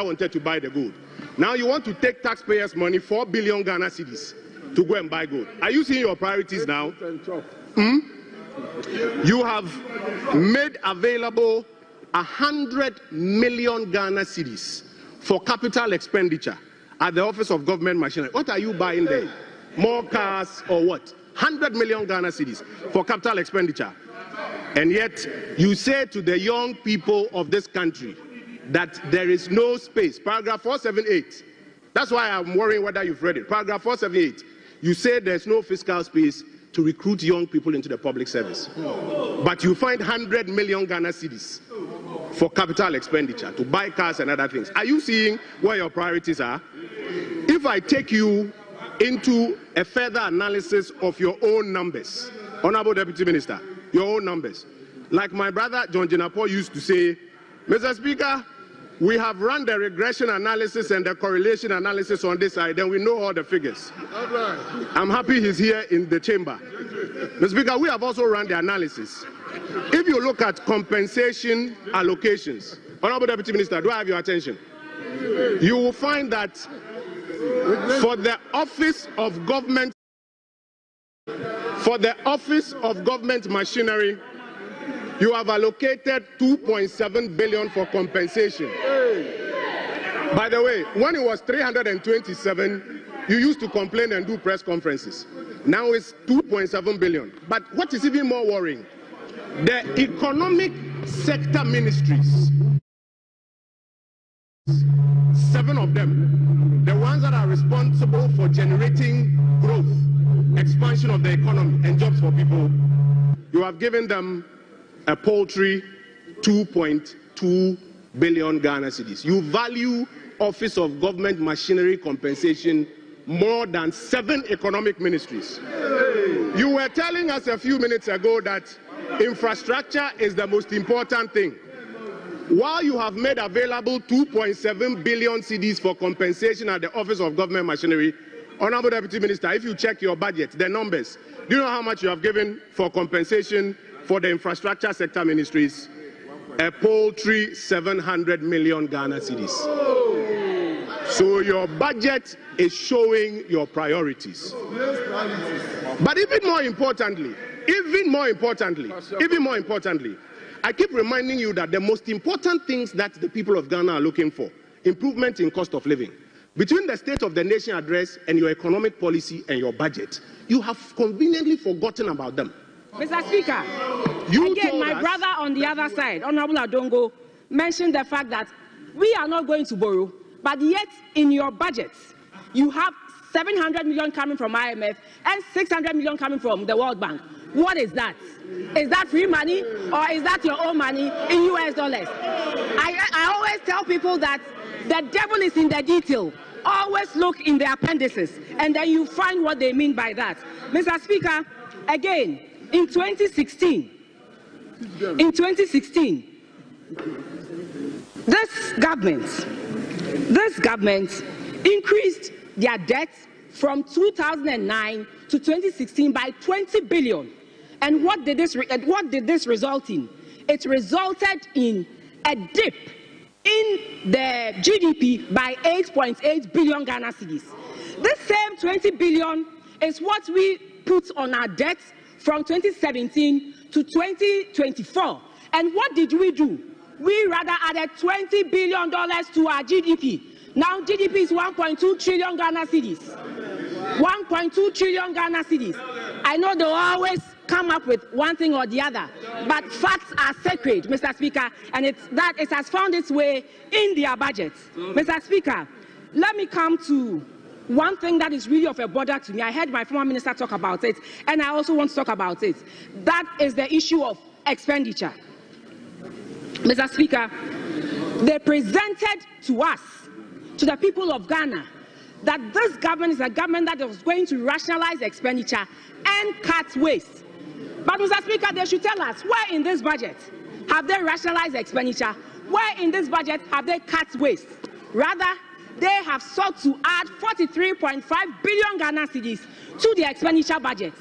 wanted to buy the gold. Now you want to take taxpayers' money, 4 billion Ghana cedis, to go and buy gold. Are you seeing your priorities now? You have made available 100 million Ghana cedis for capital expenditure at the Office of Government Machinery. What are you buying there? More cars or what? 100 million Ghana cedis for capital expenditure. And yet you say to the young people of this country that there is no space. Paragraph 478. That's why I'm worrying whether you've read it. Paragraph 478. You say there's no fiscal space to recruit young people into the public service. But you find 100 million Ghana cedis for capital expenditure, to buy cars and other things. Are you seeing where your priorities are? If I take you into a further analysis of your own numbers, Honorable Deputy Minister, your own numbers. Like my brother John Jinapo used to say, Mr. Speaker, we have run the regression analysis and the correlation analysis on this side, and we know all the figures. I'm happy he's here in the chamber. Mr. Speaker, we have also run the analysis. If you look at compensation allocations, Honorable Deputy Minister, do I have your attention? You will find that for the Office of Government, Machinery, you have allocated 2.7 billion for compensation. By the way, when it was 327, you used to complain and do press conferences. Now it's 2.7 billion. But what is even more worrying, the economic sector ministries, 7 of them, the ones that are responsible for generating growth, expansion of the economy and jobs for people, you have given them a paltry 2.2 billion Ghana cedis. You value Office of Government Machinery compensation more than 7 economic ministries. You were telling us a few minutes ago that infrastructure is the most important thing. While you have made available 2.7 billion cedis for compensation at the Office of Government Machinery, Honorable Deputy Minister, if you check your budget, the numbers, do you know how much you have given for compensation for the infrastructure sector ministries? A paltry 700 million Ghana cedis. So your budget is showing your priorities. But even more importantly, I keep reminding you that the most important things that the people of Ghana are looking for, improvement in cost of living. Between the State of the Nation address and your economic policy and your budget, you have conveniently forgotten about them. Mr. Speaker, again, my brother on the other side, Honorable Adongo, mentioned the fact that we are not going to borrow, but yet in your budgets, you have 700 million coming from IMF and 600 million coming from the World Bank. What is that? Is that free money or is that your own money in US dollars? I always tell people that the devil is in the detail. Always look in the appendices and then you find what they mean by that. Mr. Speaker, again, in 2016, this government increased their debt from 2009 to 2016 by 20 billion. And what did this result in? It resulted in a dip in the GDP by 8.8 billion Ghana cedis. This same 20 billion is what we put on our debt from 2017 to 2024. And what did we do? We rather added $20 billion to our GDP. Now GDP is 1.2 trillion Ghana cedis. 1.2 trillion Ghana cedis. I know they'll always come up with one thing or the other, but facts are sacred, Mr. Speaker, and it has found its way in their budgets. Mr. Speaker, let me come to one thing that is really of a bother to me. I heard my former minister talk about it, and I also want to talk about it. That is the issue of expenditure. Mr. Speaker, they presented to us, to the people of Ghana, that this government is a government that is going to rationalize expenditure and cut waste. But Mr. Speaker, they should tell us, where in this budget have they rationalized expenditure? Where in this budget have they cut waste? Rather, they have sought to add 43.5 billion Ghana cedis to the expenditure budget.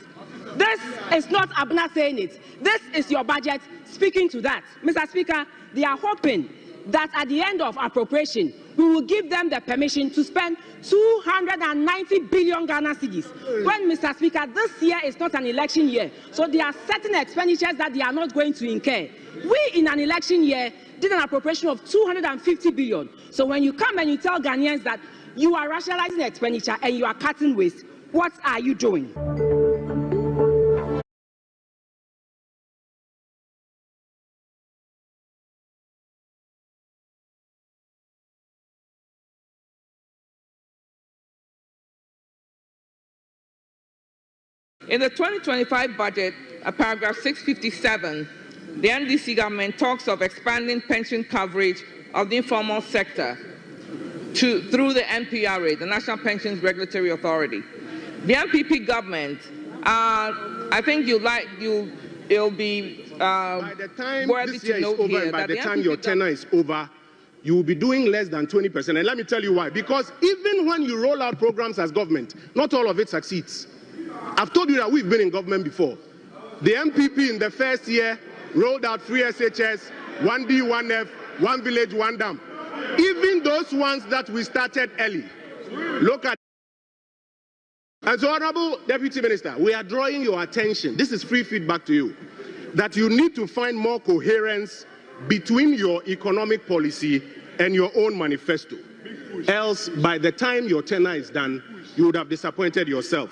This is not Abna saying it. This is your budget speaking to that. Mr. Speaker, they are hoping that at the end of appropriation, we will give them the permission to spend 290 billion Ghana cedis. When, Mr. Speaker, this year is not an election year, so there are certain expenditures that they are not going to incur. We, in an election year, did an appropriation of 250 billion. So when you come and you tell Ghanaians that you are rationalizing expenditure and you are cutting waste, what are you doing? In the 2025 budget, paragraph 657, the NDC government talks of expanding pension coverage of the informal sector through the NPRA, the National Pensions Regulatory Authority. The NPP government, I think it'll be by the time worthy this to year is note over, here and by that the time your tenure is over, you will be doing less than 20%. And let me tell you why. Because even when you roll out programs as government, not all of it succeeds. I've told you that we've been in government before. The MPP in the first year rolled out free SHS, 1D, 1F, 1 village, 1 dam. Even those ones that we started early, look at. And so, Honorable Deputy Minister, we are drawing your attention, this is free feedback to you, that you need to find more coherence between your economic policy and your own manifesto. Else, by the time your tenure is done, you would have disappointed yourself.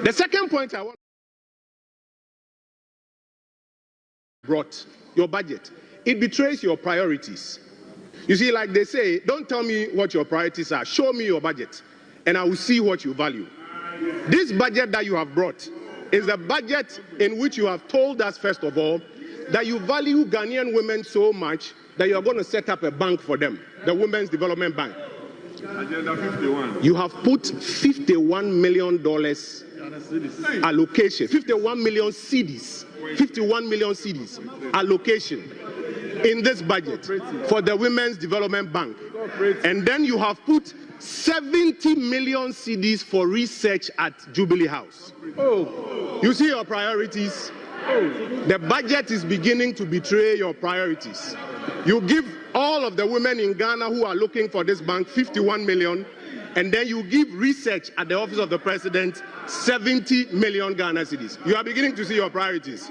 The second point I want brought your budget. It betrays your priorities. You see, like they say, don't tell me what your priorities are. Show me your budget, and I will see what you value. This budget that you have brought is a budget in which you have told us, first of all, that you value Ghanaian women so much that you are going to set up a bank for them, the Women's Development Bank. Agenda 51. You have put $51 million allocation, 51 million cedis, 51 million cedis allocation in this budget for the Women's Development Bank. And then you have put 70 million cedis for research at Jubilee House. You see your priorities? The budget is beginning to betray your priorities. You give all of the women in Ghana who are looking for this bank 51 million, and then you give research at the office of the president 70 million Ghana cedis. You are beginning to see your priorities.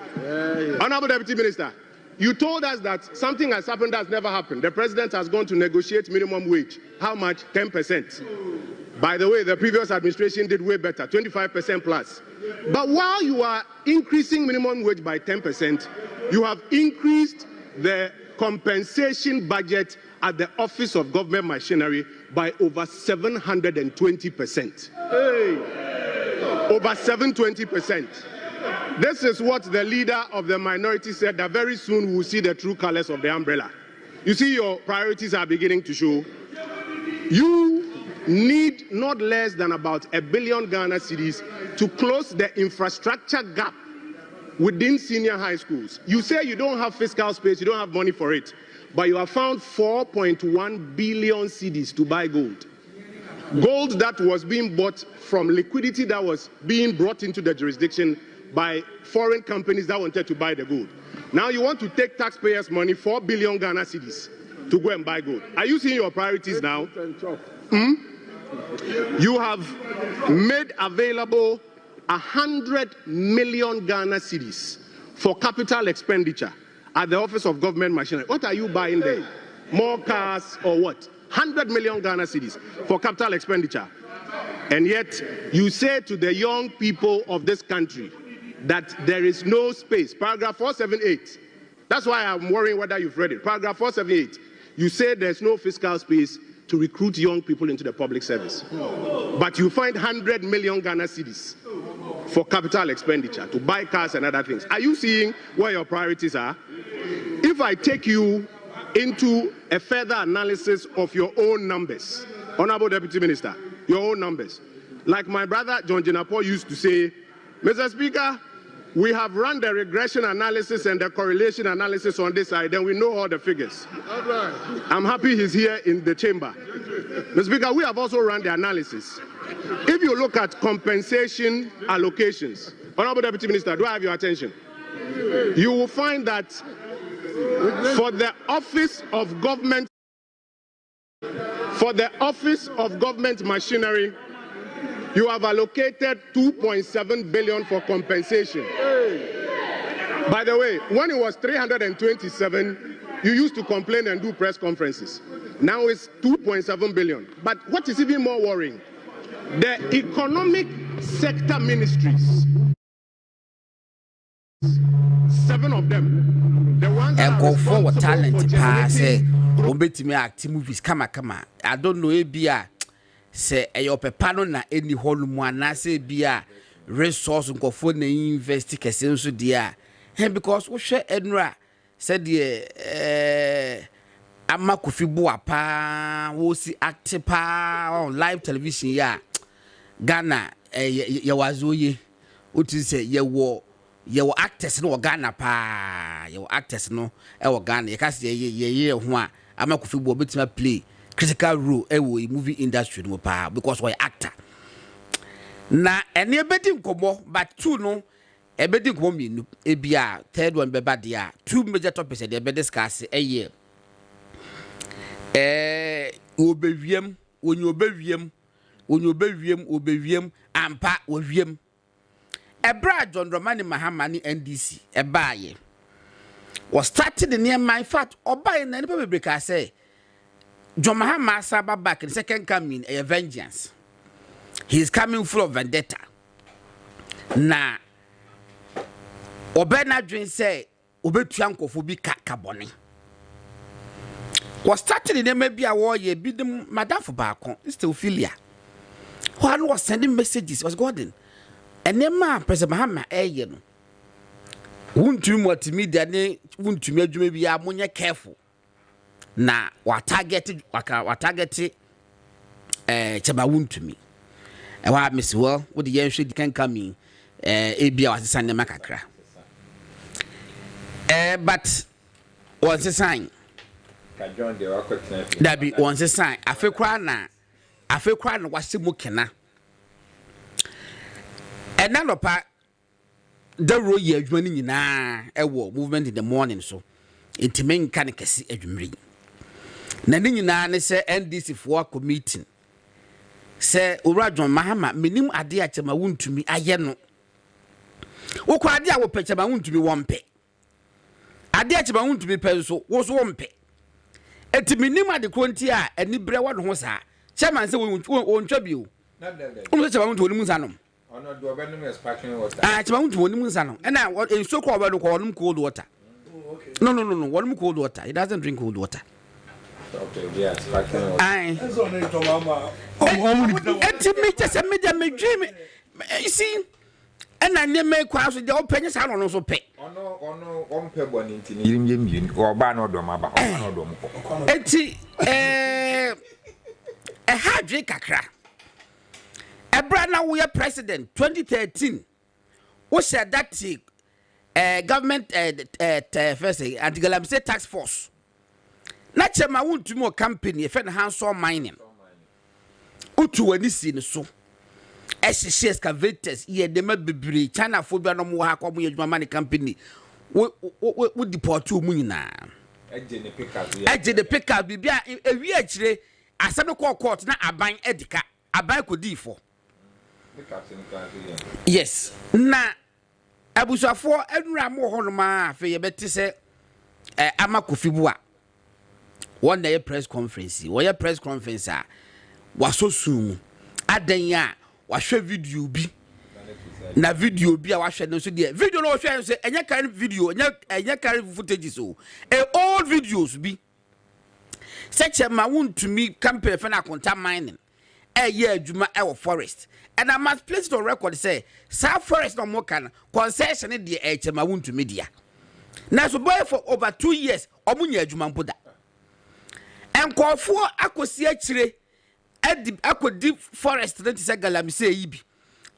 Honorable Deputy Minister, you told us that something has happened that's never happened. The president has gone to negotiate minimum wage. How much? 10%. By the way, the previous administration did way better, 25% plus. But while you are increasing minimum wage by 10%, you have increased the compensation budget at the Office of Government Machinery by over 720%. Over 720%. This is what the leader of the minority said, that very soon we will see the true colors of the umbrella. You see, your priorities are beginning to show. You need not less than about 1 billion Ghana cedis to close the infrastructure gap within senior high schools. You say you don't have fiscal space, you don't have money for it, but you have found 4.1 billion cedis to buy gold. Gold that was being bought from liquidity that was being brought into the jurisdiction by foreign companies that wanted to buy the gold. Now you want to take taxpayers' money, 4 billion Ghana cedis, to go and buy gold. Are you seeing your priorities now? You have made available 100 million Ghana cedis for capital expenditure at the Office of Government Machinery. What are you buying there? More cars or what? 100 million Ghana cedis for capital expenditure. And yet you say to the young people of this country that there is no space. Paragraph 478. That's why I'm worrying whether you've read it. Paragraph 478. You say there's no fiscal space to recruit young people into the public service. But you find 100 million Ghana cedis for capital expenditure, to buy cars and other things. Are you seeing where your priorities are? If I take you into a further analysis of your own numbers, Honorable Deputy Minister, your own numbers. Like my brother John Jinapo used to say, Mr. Speaker, we have run the regression analysis and the correlation analysis on this side, and we know all the figures. I'm happy he's here in the chamber. Mr. Speaker, we have also run the analysis. If you look at compensation allocations, Honorable Deputy Minister, do I have your attention? You will find that for the Office of Government For the Office of Government Machinery, you have allocated 2.7 billion for compensation. By the way, when it was 327, you used to complain and do press conferences. Now it's 2.7 billion. But what is even more worrying, the economic sector ministries, 7 of them, the ones that are responsible for generating me act movies kama. I don't know ebia say eyo pepa no na eni holu mu anase bia resource nkofo na invest kese nso dia because wo hwe enura said the ama kofi boa pa wo si act pa on live television ya Ghana ye wazoye uti say ye wo actors no Ghana pa ye actors no e wo Ghana ye ka say ye ho a ama kofi boa betima play critical role a movie industry no pa because we actor na ene ebedi nkomo but two no ebedi nkomo minu ebia third one beba dia two major topics e be discuss eye obewiem onye obewiem ampa owiem ebra John Romani Mahama ni NDC ebaaye was started in near my fact obaye na nipa bebre ka say John Mahama Asaba back in second coming a vengeance. He is coming full of vendetta. Na Obena Dream say Obetuanko fobi kakaboni. Was started in maybe a war ye bid them Madame for Bacon, still Philia. One was sending messages, was Gordon. And then ma President Mahama Ayen. Won't you what me then won't you maybe a monya careful. Na wa target Chabawun to me. And what Miss Well, what the young shit can come in ABA was Sunday Macacra. But once a sign that be once a sign. I feel crying was Simukena. And none of part the road you're joining in a war movement in the morning, so it mean can see a dream. Na nyina ne se NDC for committee se owura John Mahama minim ade a chema wuntumi aye no wo kwa ade a wo pe chema wuntumi wompe ade a chema wuntumi pe so wo so wompe eti minim ade konti a ani bre wo ho sa chema se wo ntwa bio na dem chema wuntumi woni munsa no ono do obe no extraction water chema wuntumi woni munsa no na enso kwa obe no kwa wonum cold water no wonum cold water. He doesn't drink cold water. Okay, yes, dream. You see, and I never make crowds with the open salon also pay. On pebble in or ban doma. A hard drink a crack. A brand now we are president 2013. What said that government first anti-galamsey tax force? Not a mount to more company, if any hands on mining. Utu any scene so. As she excavators, ye de may be China for no more come with my money company. Would deport 2 million. I did the pickup be a reach a 7 court, not a buying edica, a buy could default. Yes, na Abusa for every more honor for your better say, Amakufibua. One day press conference, where press conference was so soon. Adenya was share video be na video be a was share no so there. Video no share say any kind video, any kind footage so. Old videos be such a mawun to me campaign for na contact mining. Year juma our forest. And I must place it on record say, South Forest no more can concession in the mawun to media. Now so boy for over 2 years, omunya juma mpoda. And call for akosi achire akodi forest that is a galamsey ibi.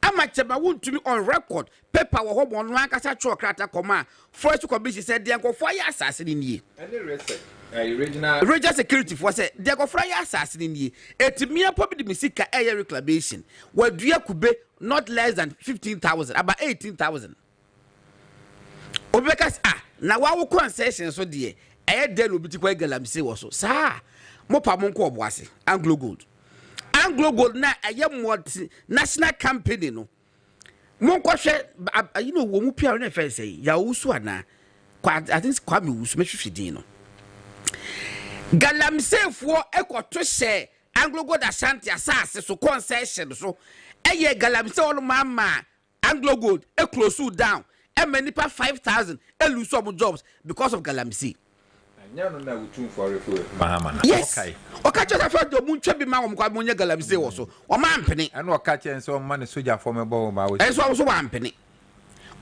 Amachema won to me on record paper wo ho bon wan kasa cho krata koma forest commission said they go fire assassin in ye. Regional security for say they go fire assassin in ye. Etimia public misika air reclamation. Where dua kube not less than 15,000 about 18,000. Obekas na wa wo concession so de. Eye den obi ti kwa galamsey wo so. Sa mo pa mo nko oboase Anglo Gold na multi national company no mo nko hwe you know wo mu pia na fe say ya wusu ana I think kwame wusu mehwehwedin no galamsefo ekoto hye Anglo Gold Ashanti asase so concession so eye galamse all mama Anglo Gold close down many pa 5,000 lose some jobs because of galamse. Yes. Okay, just after the moon chubby man kwa munya galamse also. O man penny. And what catch and so money soldier for me bow. And so also one penny.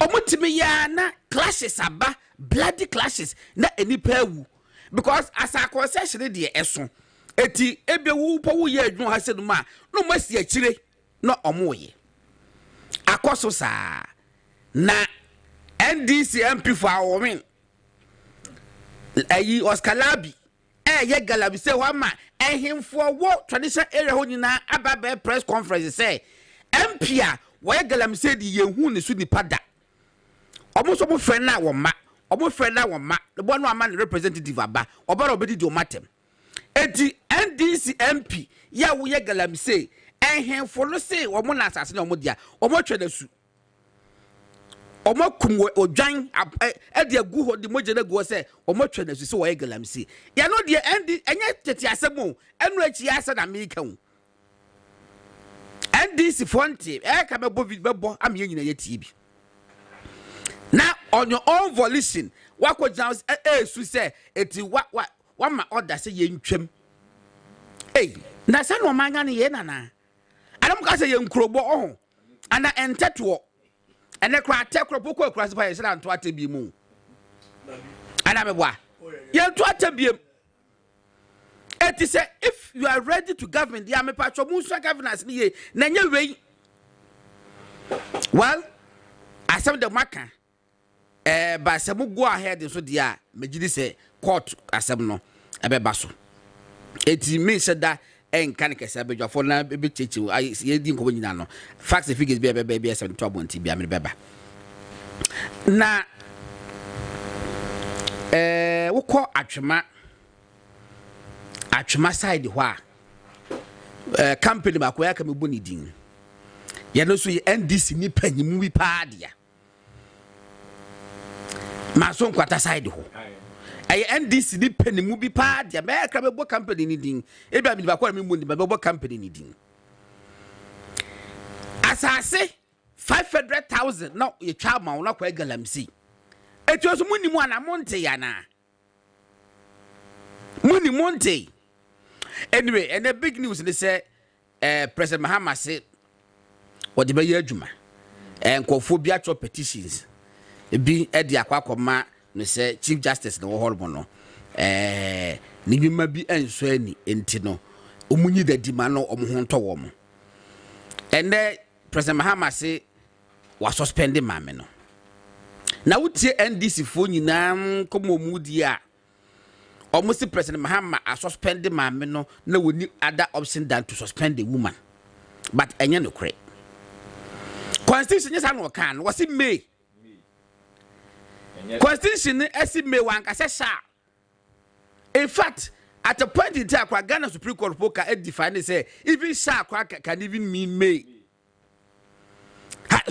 Omutimi ya na clashes aba bloody clashes na any pewu because as a concession de eso eti ebe wu po wu ye adwun ha se no ma no masi akire na omoye akoso sa na NDC MP for our win ayi Oscar Labi ye Galabi say wa ma ehimfo wo traditional area ho nyina aba press conference say MP a wo ye Galabi say di yehu ne su nipa da omo so mo friend na wo ma the boy no man representative aba obara obedi di omatem eti NDC MP ya wo ye Galabi say ehimfo no say wo mo na asase na omo dia omo twa na su omo kumwe odwan e de agu ho de moje na go say omo twa na su say wo ye Galabi say ya no de ND enye tete asemo enu achi asa na America hu NDC fonte ka bebo am ye nyina ye TV. Now on your own volition, what could Jones su say eti what my order say ye ntwem. Hey, na say no manga ne ye nana. Adam ka say ye nkrobo oh. Ana enteto. Ene kra tekro poko kra se fa ye say anto atebi mu. Ana meboa. Ye to atebiem. Eti say if you are ready to govern, the amepacho mu so governance ni ye na nye wei. Well, asem the maka but some go ahead so dia megidi say court asem no ebeba so eti me said that enkan kese abedwafo na be chechi ye di nko nyina no facts and figures be asem to abonti bia me beba na wokọ atwema side ho a company ba ko ya ka me boni din ye no so ye NDC ni panyimu bi pa dia maso nkwata side ho ay NDC ni panimu bi pa dia me kra bebo company ni din e bia mi ba kwa mi mu ni bebo company ni din asase 500,000 na ye twa ma na kwa galamsi etu so munimu ana monte ya na muni monte anyway and the big news they say President Mahama said what the be adwuma nkofo bi atwa petitions bi e de akwakoma no say Chief Justice no hormo no ni bima bi enso ani enti no omunyi dadima no omho nto wo mo ene President Mahama say wa suspend mame no na wutie NDC fo nyina komo mudi a almost President Mahama a suspend mame no na woni other option than to suspend the woman but enye no kre constitution yes no kan was it May constitution esi May wan ka sha in fact at a point in time Ghana Supreme Court poka e define say even sha can even mean May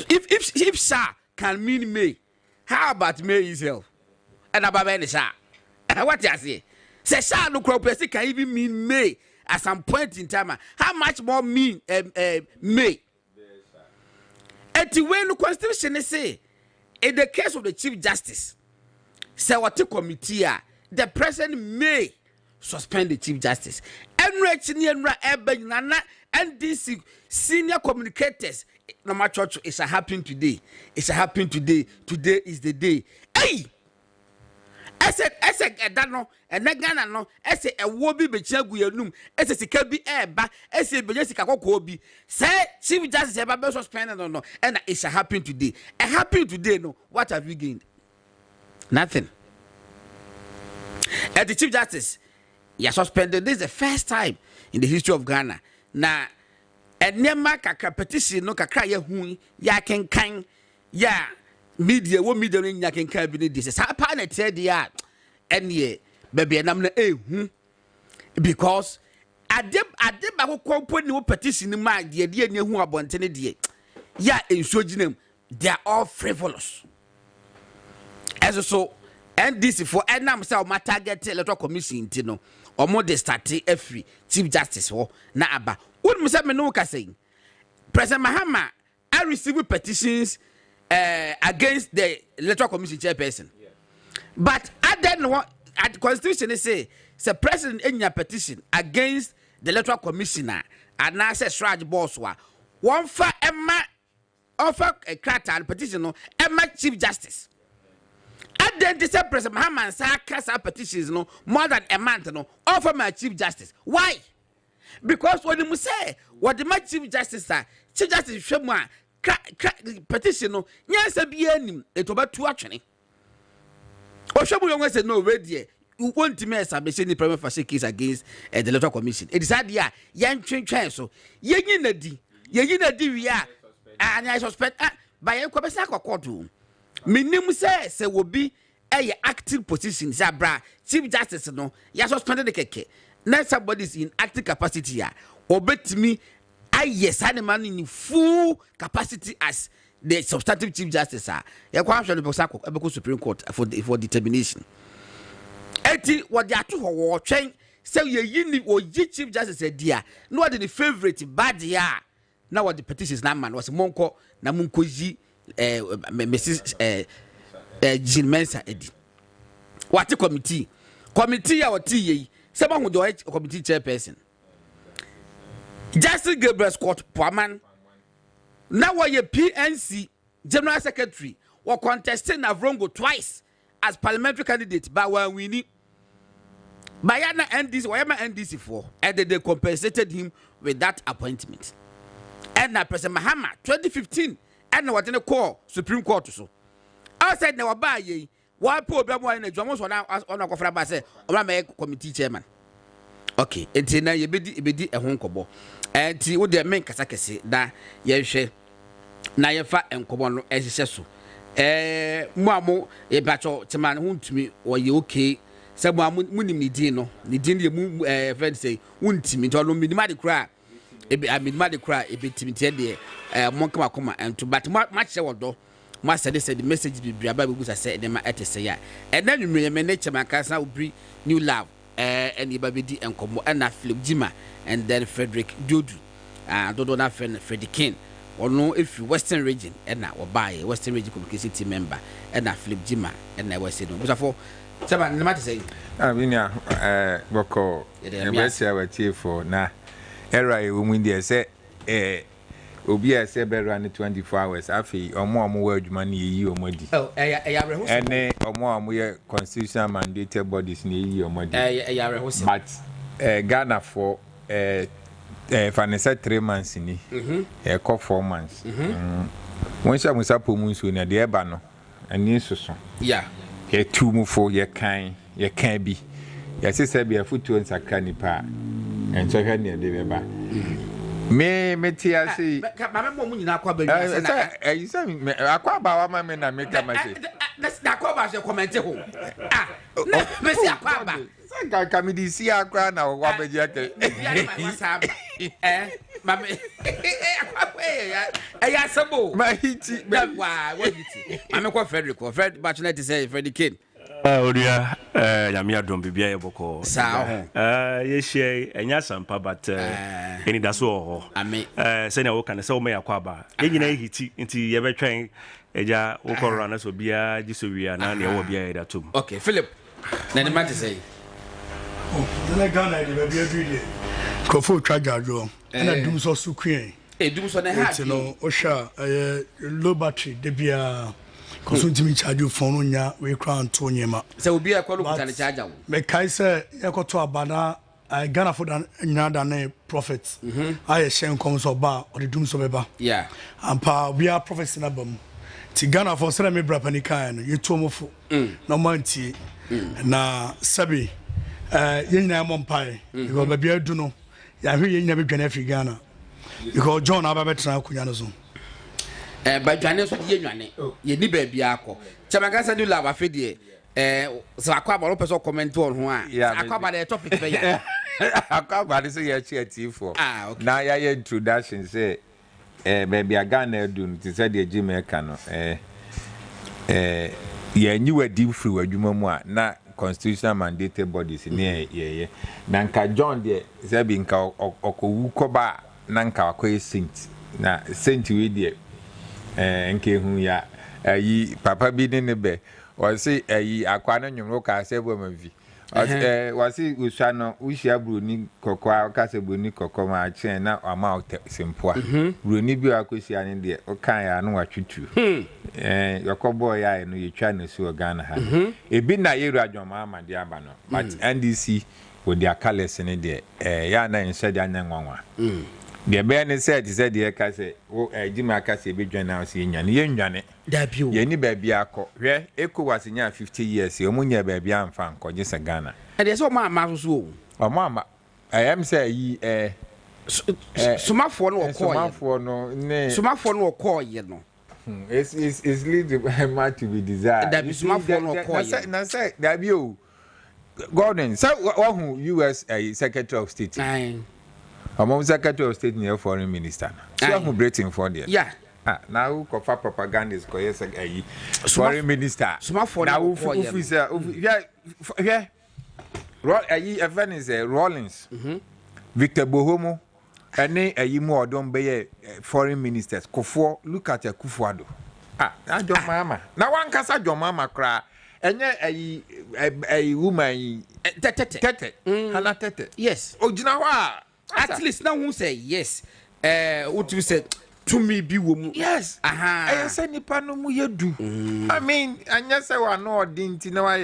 if sha can mean May how about May itself and about any sha what you say sha no crop can even mean May at some point in time how much more mean May at when the constitution say in the case of the Chief Justice say what the committee the president may suspend the Chief Justice NDC senior communicators no matter church it's a happen today today is the day hey ese that no and Ghana no ese ewo bi be chiagu yanum ese sika bi eba ese be sika kokko bi say Chief Justice eba be suspend no and it's a happen today no what have you gained? Nothing. And the Chief Justice you suspended. This is the first time in the history of Ghana na enema kakra petition no kakra ya hu ya kenkan ya media nya kenkan bi ni this sa pa na tie dia ene bebe nam na ehu because ade ba ko ni petition ma de ni hu abontene de ya enso ginam they are all frivolous as so NDC for enam say o ma target electoral commission ti no omo de start every chief justice ho na aba won say me no ka say President Mahama I receive petitions against the electoral commission chairperson but I don't know at constitution say president enya petition against the electoral commissioner and now say Sraj boss wa one fa emma offer a crata petition no emma chief justice and then the President Mahama and sa petitions no more than a month no offer my chief justice. Why? Because when you say what the chief justice shema petition no nyansa bi anim etoba tu atwene o shemu yon say no ready you want to me establish any problem for case against the electoral commission it is that ya yan twentwen so yenyi na di wi a and I suspect by e kwabesa akọkọdo minim say will be a active position zabra chief justice no ya suspended the keke now somebody is in active capacity ya obetimi yes animal in full capacity as the substantive chief justice ya kwa hwɛ no be Supreme Court for determination eti what they are to wo twɛn say ye ni oji chief justice dia no what the favorite bad ya now what the petitions na man was monko na munko yi Mrs Jean Mensa edi what committee ya what ye say ma hu the committee chairperson Justice Gabriel Scott Poaman now what your PNC General Secretary were contesting Navrongo twice as parliamentary candidate but when we need Bayana NDC whatever NDC for and they compensated him with that appointment and now President Mahama 2015 and what in the call Supreme Court so outside now buy ye why poor Bramwa in a Jomus on a conference say or committee chairman. Okay, enti na yebedi ehon kobo. Enti wo de men kasa kese da ye hwe na ye fa enkobo no ehihye so. Mo amo e bacho teman huntumi wo ye okay. Se mo amo munim ni din no. Ni din de mu friend say huntimi to no minima de kra e be minima de kra e be timite de mo kama koma ento but ma che wodo. Ma said the message be aba be gusa say de ma etese ya. And then you me ne chema kasa obri new love. And Ibabidi and Combo and Philip Jima and then Frederick Dodu Dodo na friend Freddie King or no if you Western region and now or buy a Western region communication team member and Philip Jima and I was saying but for someone no matter say Boko for na era women there say obi a say be run 24 hours afi omo we adwuma na yi omodi ene omo ye constitutional mandated bodies na yi omodi but Ghana for financial 3 months ni call 4 months when sha musa pomunsu na de eba no ani soso yeah ye tumu for ye kan bi ye say be afutu nsakra nipa enso hwa ne de beba me tia say mama mo nyina akwa ba wi say you say akwa ba wa ma me na me kama say na akwa ba say comment ho me say akwa ba say ka me di si akwa na wa ba ji ake mama akwa ya sabo ma hiti wa hiti mama ko Fred Bachelor say Freddie King Odia yamia dom bibia yeboko ye share enya sampa but eni daso ho se na wo kan se wo me yakwa ba ye nyina hiti nti ye betwen eja wo korora na so bia gisowia na na wo bia da tom. Okay Philip na ne mate say na Ghana de bia bia kofo twajajo na dum so sukuen dum so na ha no o sha low battery de bia Consuming charge you phone nya we crown to nyema. So be a quality can charge out. Me kai say yakoto abana Ghana for dan nyada na profits. I share comes so ba or the doom so beba. Yeah. And pa we are profits na bam. Ti Ghana for say me bra panika no you to mofo. No manti na sabi yenya mompai because ba bia du no ya hwe yenya be dwane afi Ghana. Because John ababetra akunya no so. By Janet, ye nwane, ye ni baby ako. Chamagasa do lava fidie. so akwaba no person comment on ho a akwaba the topic be ya akwaba this ya chia for na ya introduction say baby aga na edu ti say the Jamaica no ya nyiwa deep free wadwuma mu a na constitutional mandated bodies ne ye na nka John de say bi nka okowu koba na nka akoye saint na saint we de nke hu ya ayi papa bi ne be wasi ayi akwa no nwumro ka se bo mavi wasi usha no ushia broni kokwa ka se broni kokko ma chen na ama sempoa broni bi akosia ne de o kan ya no watwutu yakobo ya no yetwa na su Ghana ha ebi na yeru adwoma amade aba no but NDC with their colors ne de ya na nse de anyanwanwa the be said the ka say o ejima ka say be dwan na say nwane ye nwane da bio ye ni ba bia akọ hwe ECOWAS nya 50 years e omunya ba bia amfa nkoje se Ghana and dey so ma so o ma I am say yi sumafo no okọ sumafo no ne sumafo no okọ ye no it's lead much to be desired da bi sumafo no okọ ye na say da bio Gordon so who US Secretary of State Among Secretary of State near Foreign Minister. So I'm breathing for there. Yeah. Now for propaganda is Foreign Minister. Now is Rawlings. Victor Bohomo. And a more don't be foreign ministers. Kofo look at a Kufuado. I don't mama. Now one casa your mama cry. And a woman tete. Hana tete. Yes. Oh, you know what? At least now who say yes. What you said to me be woman. Yes. I say nipa no mu yedu. I mean, anya say wa no odinti na wa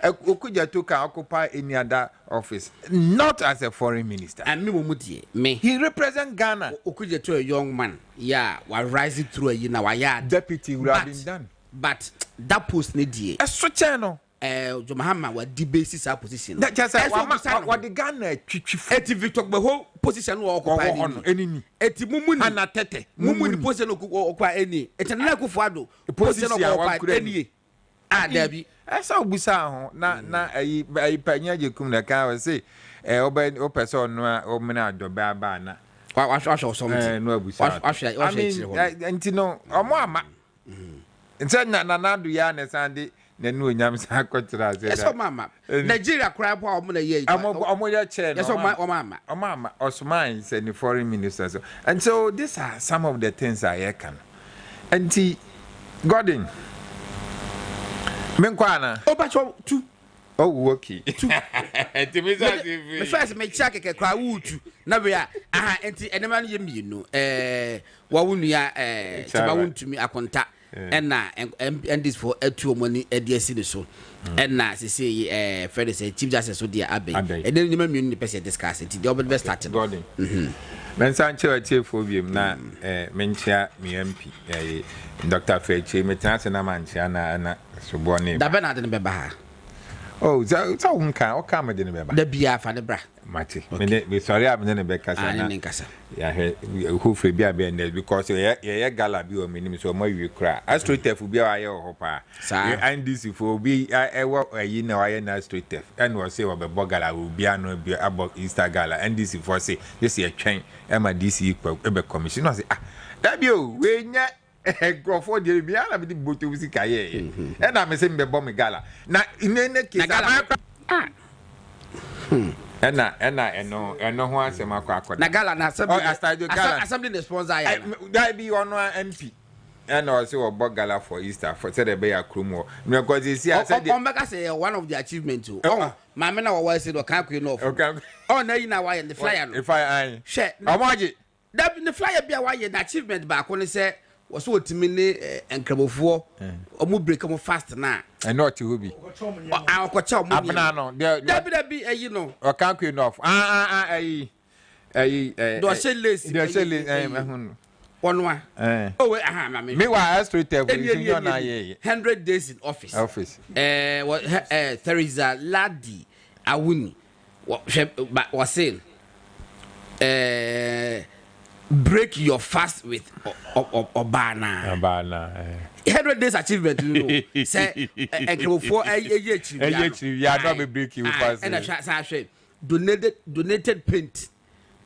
okuja to can occupy any other office, not as a foreign minister. And me. He represent Ghana. Okuja to a young man. Yeah, wa rising through a year now. Yeah, deputy would have been done. But that post need ye. A switch channel. Jomahama wa debases our position. That just what the Ghana eti Victor Beho position wo occupy any eti mumuni ana tete mumuni position occupy any eti na Kufuado position occupy any dabi esa obusa ho na ayi panya jekum na ka we say o person no o mena adobe aba na wa something no abusa I mean enti no omo ama enti na do ya na sande na nu onyam sa akotira ze eso mama Nigeria cry po omo na ye omo ya chair no eso mama Osman is the foreign minister so and so these are some of the things I can anti Gordon menkwana obacho tu oh okay tu me first me check ke cry wutu na we anti enema no ye mienu wa wunua tiba wuntumi akonta and this for two money ADC so and na say Fred say Chief Justice so dear Abbey and then you mean the person discuss it the best started Gordon men sanche chief obium na menchia mi MP Dr. Feche metanse na manchia na sobone da Bernard ne beba ha oh za unka o ka me de ne beba da bia fa ne bra mate me sorry am ne be kasa na ya who free bia be and because ye gala bi o menim so ma wi kra astro tef bia wa ye ho pa and this for be ewo ayi na wa ye na astro tef and we say we be bogala we bia no bi abo Easter gala and this for say this ye twen e ma DC e be commission no say that bi o we nya grofo de bia na bi boto wisi kaye e na me say me bo me gala na inene kisa eno ho asem akwa na gala na assembly the sponsor ya that be ono MP and also a gala for Easter for say the be akromo because you see I said say one of the achievements my men na wa say do kan kwe no oh na you na why the flyer no if I share omoje that the flyer bia why the achievement ba ko ne say was so timi ne enkrabofo omo break omo fast na and not to be akocha omo abna no there be you know o kan kwe no do say lazy one one oh wait me wa straight table you na ye 100 days in office what Theresa Ladi Awuni was saying break your fast with Obana. 100 days achievement, you know. Say, for a year, yeah, not be breaking fast. And I donated paint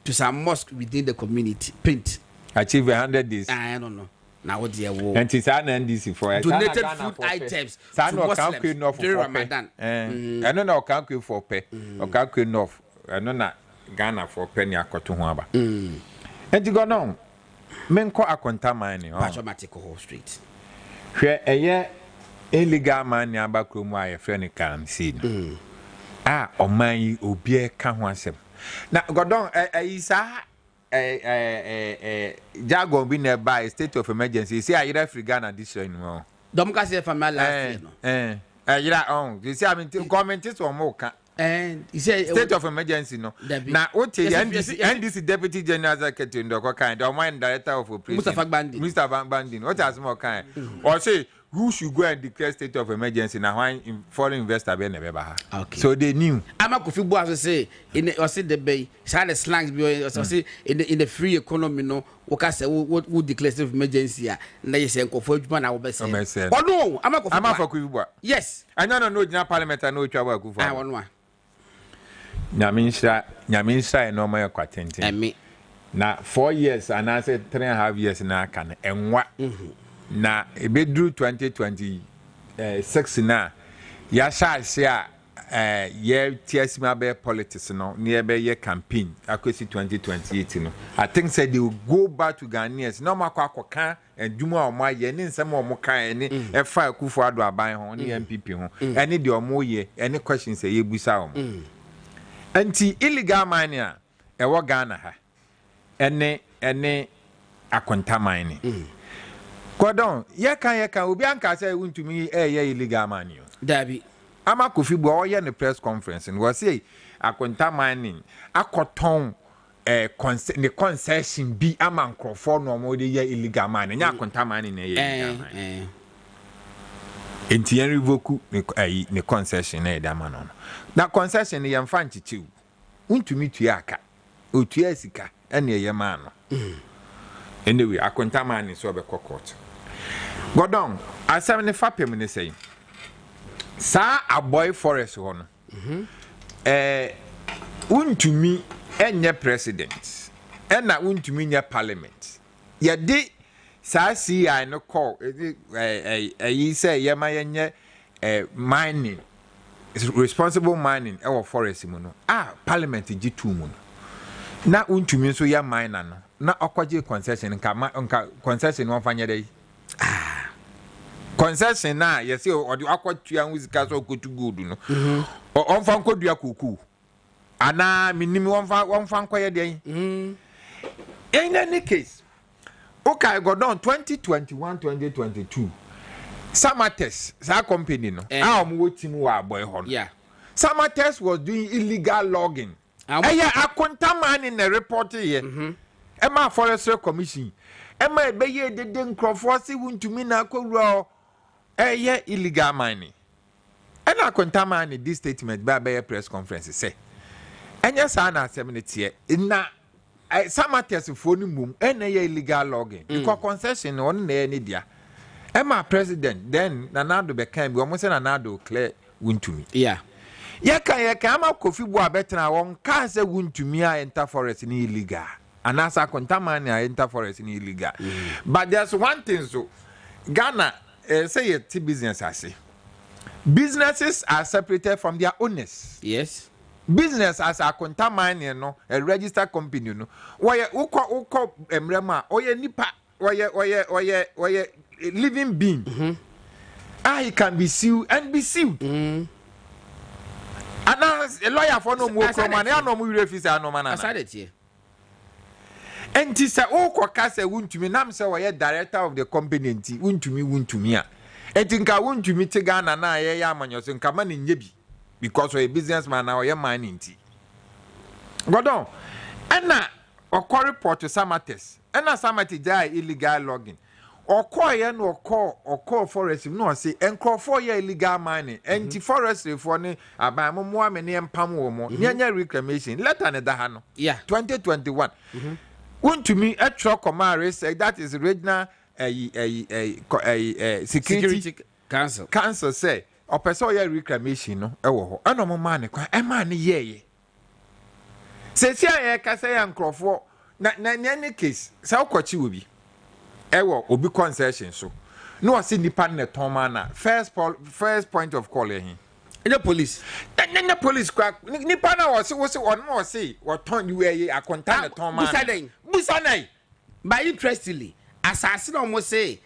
to some mosque within the community. Paint. Achieve 100 days. I don't know. Now what the war? And it's an NDC for donated food items to Muslims during Ramadan. I don't know can't quit for pay. Or can't quit enough. I know not Ghana for penny a cotton haba. And you go on. Men call a contaminating. Automatic whole street. Where a year illegal man near back room why a friend can see. Or my obey can once him. Now, go down. Jago be nearby state of emergency. See, I either free Ghana this year no. Don't cast it from my last year. You see, I mean, comment is or more. And he said, state of emergency no. Now, what is NDC Deputy General Secretary in the kind or mine director of operation? Mr. Van Bandin. What has more kind? Or say, who should go and declare state of emergency now when foreign investor be never. Okay. So they knew. I'm a coffee boy to say in the bay, the slangs be say in the free economy no. What say who declare state of emergency? Na you say for Japan I will be say. Oh no, I'm a coffee boy. Yes. I know no parliament I know trouble go for. I want one. Nyaminsha no my kwatente. And me. Na 4 years and I said 3.5 years na can and what. Na ebedru 2026 na ya sha share ye tiasima be politics no near be ye campaign akwesi 2028 no I think said they will go back to Ghanaians no makwa akoka adwuma o ma ye ne nsem o mo kan ne e fa akufo ado aban ho ne MPP ho ene de o mo ye ene questions ye busa o anti illegal mining a e wo Ghana ha ene akonta mining Kodon, ye can obi anka say untumi illegal money. Dabi. Ama Kofi Bo ye the press conference and was say akonta mining akoton the concession bi ama nkrofo no mo de ye illegal mining nya akonta mining na ye illegal mining. Enti en revoke the concession na da man no. Na concession ye mfa nchichiu. Untumi tuya aka. Otua sika ene ye man no. Anyway, akonta mining so be court. Go down. As I'm in the fapem in say, Sir, a boy forest one. To me, and your president, and not to me, your parliament. Ya de, Sir, see, I no call, ye say, ya my mining, responsible mining, our forest, parliament, G2 moon. Not to me, so ya miner, not aquatic concession, and concession one fine day. Concession na yes or the aquatua musical so go to good no or on fan kodua kuku ana minimi one fan kwaya dey in any case okay go down 2021-2022 Samates sa company no am team wa boy hon yeah Samates was doing illegal logging akonta man in the report here Emma Forestry Commission Emma beye de nkrofo se wuntumi na akwura illegal mining. And I contaminate this statement by a press conference say. And yes, I na 70 na some matters phone boom and illegal logging. Because concession on any dia. Emma president then Nanado became almost Nanado clear wuntumi. Yeah. Yaka ama Kofi Boa better na won ka say wuntumi a enter forest ni illegal. And as I contaminate enter forest ni illegal. But there's one thing so Ghana say it business I say. Businesses are separated from their owners. Yes. Business as a contaminant no a registered company no. Why uko emrema oye nipa oye living being. He can be sued and be sued. And a lawyer for no more man no more refuse no man. Asare-Bediako. And tisa kase wuntumi nam se woye director of the company nti wuntumi a etinka wuntumi te Ghana na ye ya amanyoso nka ma nye bi because we businessman na woye man nti godon ena okọ report to Samates ena Samates jai illegal logging okọ ye no okọ forest no say enkrofo ye illegal mining enti forestry for ne aban mo amene empam wo mo nya reclamation letter ne da ha no yeah 2021 want to me a truck command say that is regional security council say or person ya reclamation no e wo ho ana mo man kwa e man ye say ya ka say ankrofo na any case say okwachi obi e wo obi concession so no was nipa na ton man na first point of call here the police the police crack nipa na was on no say what ton you we akonta na ton man busanai by interestingly assassin almost say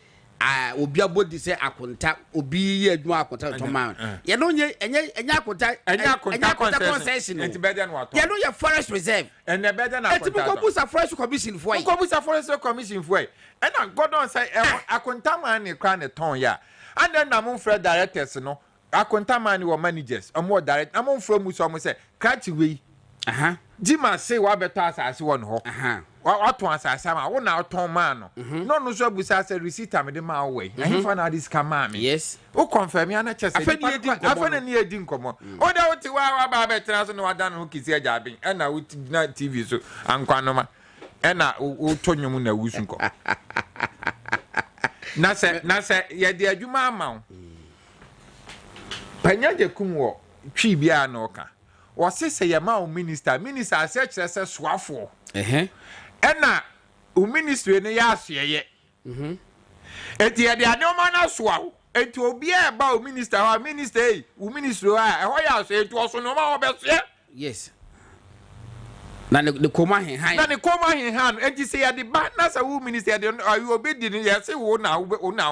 obi abodi say akonta obi ye adwuma akonta ton man ye no enya akonta concession enti better no ye no ye forest reserve and the better na akonta enti ko busa forest commission for and na god don say akonta man ne kra ne ton ya and then na mon friend directors no akonta man or managers more direct na mon from so mo say krat we Jima say wa beto asase won ho what to asase ma wo na ton man no no so busa say receipt am de ma we and for na this come me yes o confirm ya na chese afana ni edi nkomo o da wo ti wa ba betra so no wada no kisi aja bin e na wo na TV so ankwa no ma e na o tonyum na wusu nko na se ye de adwuma ama panyaje kum wo twi bia na oka wose say ya ma o minister say chese swafo ena o ministry ne ya aseye eti ya de anoma na swawo eti obi e ba o minister o minister o ministry a e ho ya so eti oso no ma obeso yes na ne koma hen han eti say ya de ba na sa o minister de you obedi ne ya say wo na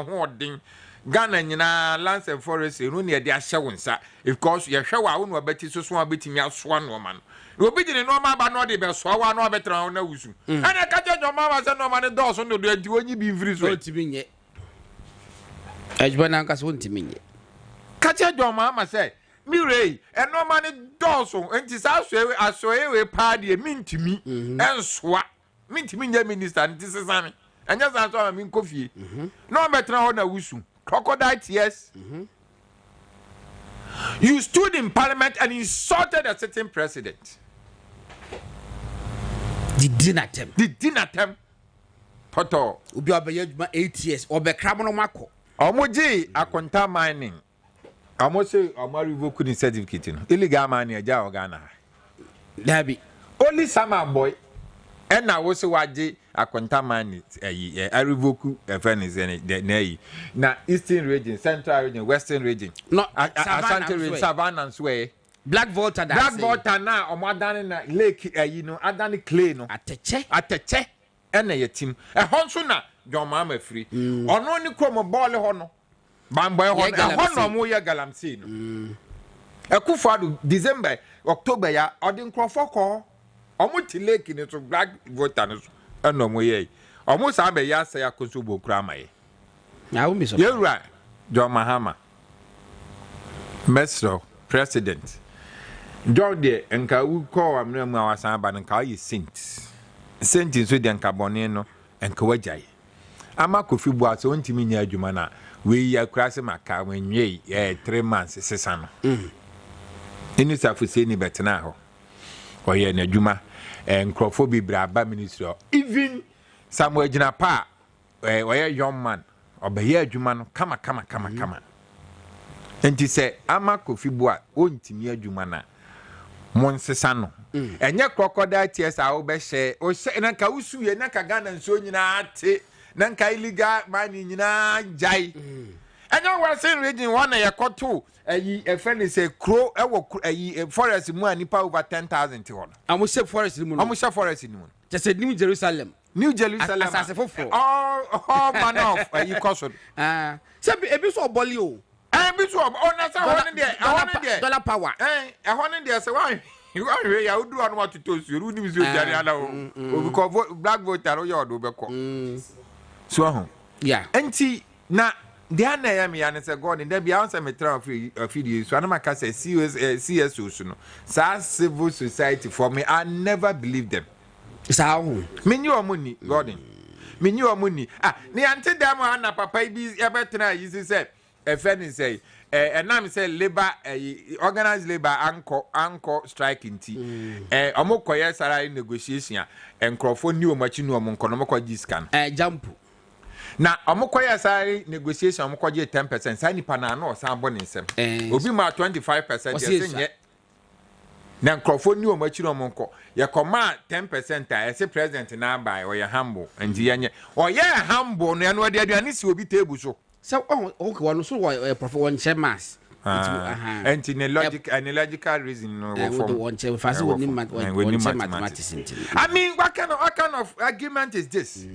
ho odin Ghana nyina lands and forest no ne de ahye wonsa because ye hwe wa wo no beti so abetimi aso no ma no obi gine no ma ba no de be so wa no betra na wusu ana ka je no ma ba se no ma ne do so no de anti onyi bi mfiri so ntimi nye ajbana nka so ntimi nye ka je do ma se mi rei e no ma ne do so enti sa so we pa de mintimi ensoa mintimi nye minister nti sesame anya sa so ma min kofie no betra ho na wusu crocodile tears. You stood in parliament and insulted a certain president. The dinner term. Poto. Ubi obeyed 8 years. Obe kramono mako. Omoji akonta mining. Amose amari revoke the certificate. Illegal mining eja Ghana. Dabi. Only summer boy. And now also waje akonta mining I revoke fairness na eastern region, central region, western region. No, Asante region, Savannah way. Black Volta na omadane na lake adani clay no. Ateche ene ye team. E honso na John Mama free. Ono ni kromo ball ho no. Bamboy ho no mo ye galamsey no. Ekufado December, October ya odin krofo ko. Omuti lake ni to Black Volta no. Eno mo ye. Omo sa be ya say akoso bo kura maye. Na wo mi so. Yewura John Mahama. Mr. President. John de enka wu ko amna mu awasan ba nka yi saint. Saint so de enka bone no enka wajai. Ama Kofi Boateng ontimi nya adwuma na we ya kurase maka wenwe 3 months sesa no. Eni safu se ni betena ho. Oye na adwuma nkrofo bi braba ministry even Samuel Jinapa oye young man obeye adwuma no kama enti se ama Kofi Boateng ontimi adwuma na monsesa no enye crocodile tears a wo be hye o hye na ka usu ye na ka Ghana nso nyina ate na ka illegal mining nyina jai enye Western region one na yekoto a friend is a crow a forest mu anipa over 10,000 ti hono amushe forest mu just said New Jerusalem asase fofo all man of you cause say ebi so oboli o ebi so na say hono de dollar power hono de say why you are here ya udu anu atuto suru ni bizo jare ala o because Black voter o yodo be ko so ho yeah enti na dia na ya me ya ne say god in there be answer me try of so anamaka say CSO so no sa civil society for me I never believe them sa ho me ni omuni god me ni omuni ne ante dem ana papa bi e betena yi say e fe ni say and I'm say labor organized labor anchor strike inti omokoye salary negotiation and crofo new machine omonkonomoko giscan jump na omokoye salary negotiation omokoje 10% sa nipa na no san bo nsem obi ma 25% yesenye na crofo new machine omonko ye koma 10% a ese president na buy or ye humble and yenye or ye humble no no de aduane si obi table so. So, okay, one so profit one share mass. And in a logical reason, no, mathematics. I mean, what kind of argument is this?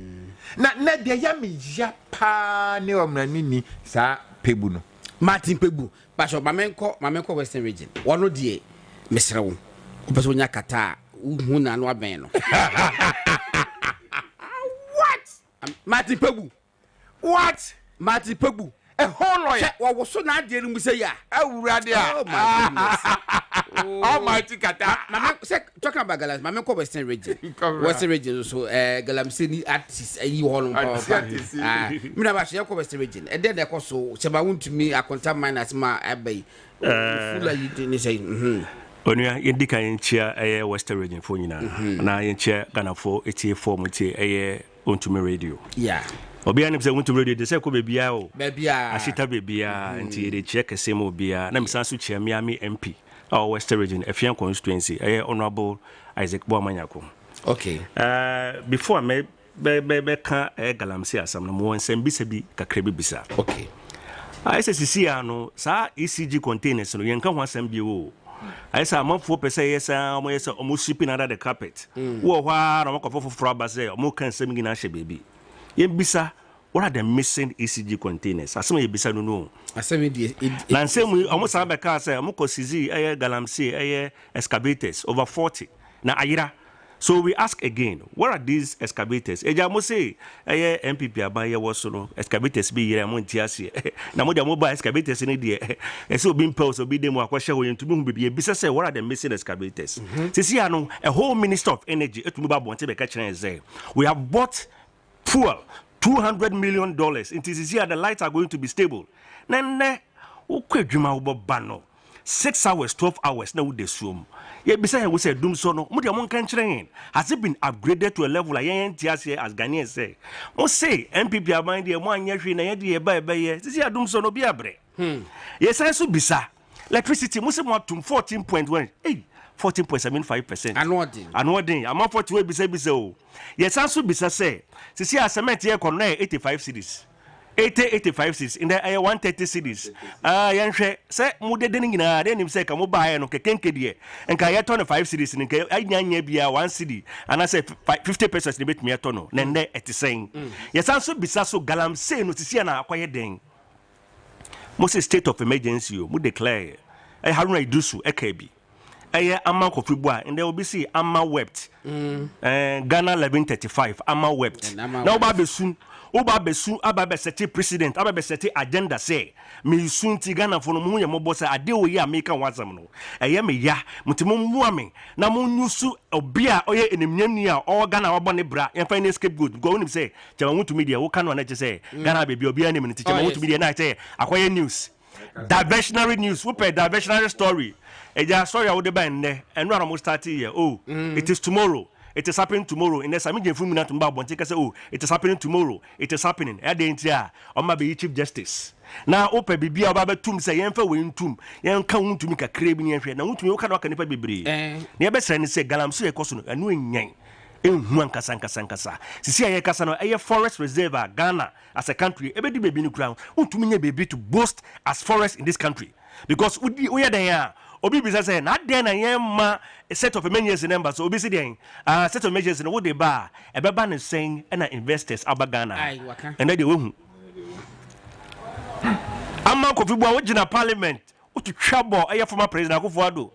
Not the yummy Japan, nini, sir, Pebuno. Martin Pebu, Bishop Mamenko Western region. One of the Mr. Upasonia Kata, Una no Abeno. What? Martin Pebu. What? Martin Pebu. A whole lawyer. What was so not dealing with say ya? Oh, Radia. Oh, my Kata. Talking about Galas, Mamma Western region. Western region, so Galamsini artists, you all Minabashi Western region. And then they also Sabawun to me, I contaminate as my abbey. Full you didn't say, when you indicate in chair a Western region for you now, and I in chair Ghana for 84 muti a on radio. Yeah. Obi anim se wonto radio de se ko bebia o bebia ashita bebia nti de check semo bia na misanso chia miami MP our Western region Efian constituency honorable Isaac Boamanyako. Okay, before me be ka galamse asam no mo nsem bisa bi kakra bi bisa. Okay, ISCC ano sa ECG containers no yenka ho asam bi o aisa amafo pese yesa mo yesa omo shipping under the carpet wo hwa na mo kofofo fro abase omo kan sem gina hye bebi yebisa. What are the missing ECG containers? Asema yebisa no. Asema di. Lansemu almost abeka say amko sizi galamsey excavators over 40 na ayira. So we ask again, what are these excavators? Eja mo say MPP abaye woso no excavators bi yere mo ntiase. Na mo dia mo ba excavators ni de. Ese obi impulse obi dem akwahye wo yentumi hu bibie bisa say what are the missing excavators? Sisi ano a whole minister of energy etumi ba bonte be ka kire say we have bought fuel $200 million. It is here the lights are going to be stable. Nene, ukwadwuma ubobano. 6 hours, 12 hours na would assume. Ye bisa we say doom so no. Mo dia mon kan kire has it been upgraded to a level like NTS as Ghanaians say. Mo say MPP aban dia mo anya hwe na ye de ba ye. Sisi adum so no bi abre. Yes I so bisa. Electricity mo say mo atum 14.1. Hey. 14.75%. Anodin. I'm not 40 bisa o. Yes, also bisa say. Sisi a cement here kono 85 cities. 85 cities in the 130 cities. Yanhwe say mu de den nyina de nim say ka mo ba no kekenke de. Enka ye turn 5 cities nka anyanya bia 1 city. And I say 50 pesos ni betumi eto no. Na nde etisen. Yes, also bisa so galamsey no sisi na akwaye den. Mo say state of emergency o. Mu declare. Haruna Idusu Ekebi. Amma Kofibu and they will be see Amma wept. Ghana 1135 Amma wept. Now Oba besu ababe seti president ababe seti agenda say me soon ti Ghana for no mu ye mobo say ade o ye America wasam no eye me ya mutimo mua me na mo nyusu obia oye enimnyam ni a o Ghana wabo ne bra ye fa ne scapegoat go unim say chama mutu media wo kanu na che say Ghana be obia ne me ti chama mutu media na say akoye news diversionary news we pay diversionary story eja story wo de ban ne enu ara mo start here it is tomorrow. It is happening tomorrow. In the Samijan Fumina to Babon, say, oh, it is happening tomorrow. It is happening. At the entire, on my Chief Justice. Now, Ope be a Baba Tum say, Yanfa win Tum, Yan come to make a craving and now to look at can be brave. Never send say Galamsu a coson, and knowing Yang. In Huancasankasa. Sisia Casano, a forest reserve, Ghana, as a country, every baby in crown, to me baby to boast as forest in this country. Because we are there. Obi bisa say na den na yema a set of emergency numbers so obi say den set of emergency no wo dey ba e be ba ne sen na investors abagana and dey wo hu amma ko fi bo wo gina parliament wo to twabo e former president Akufo-Addo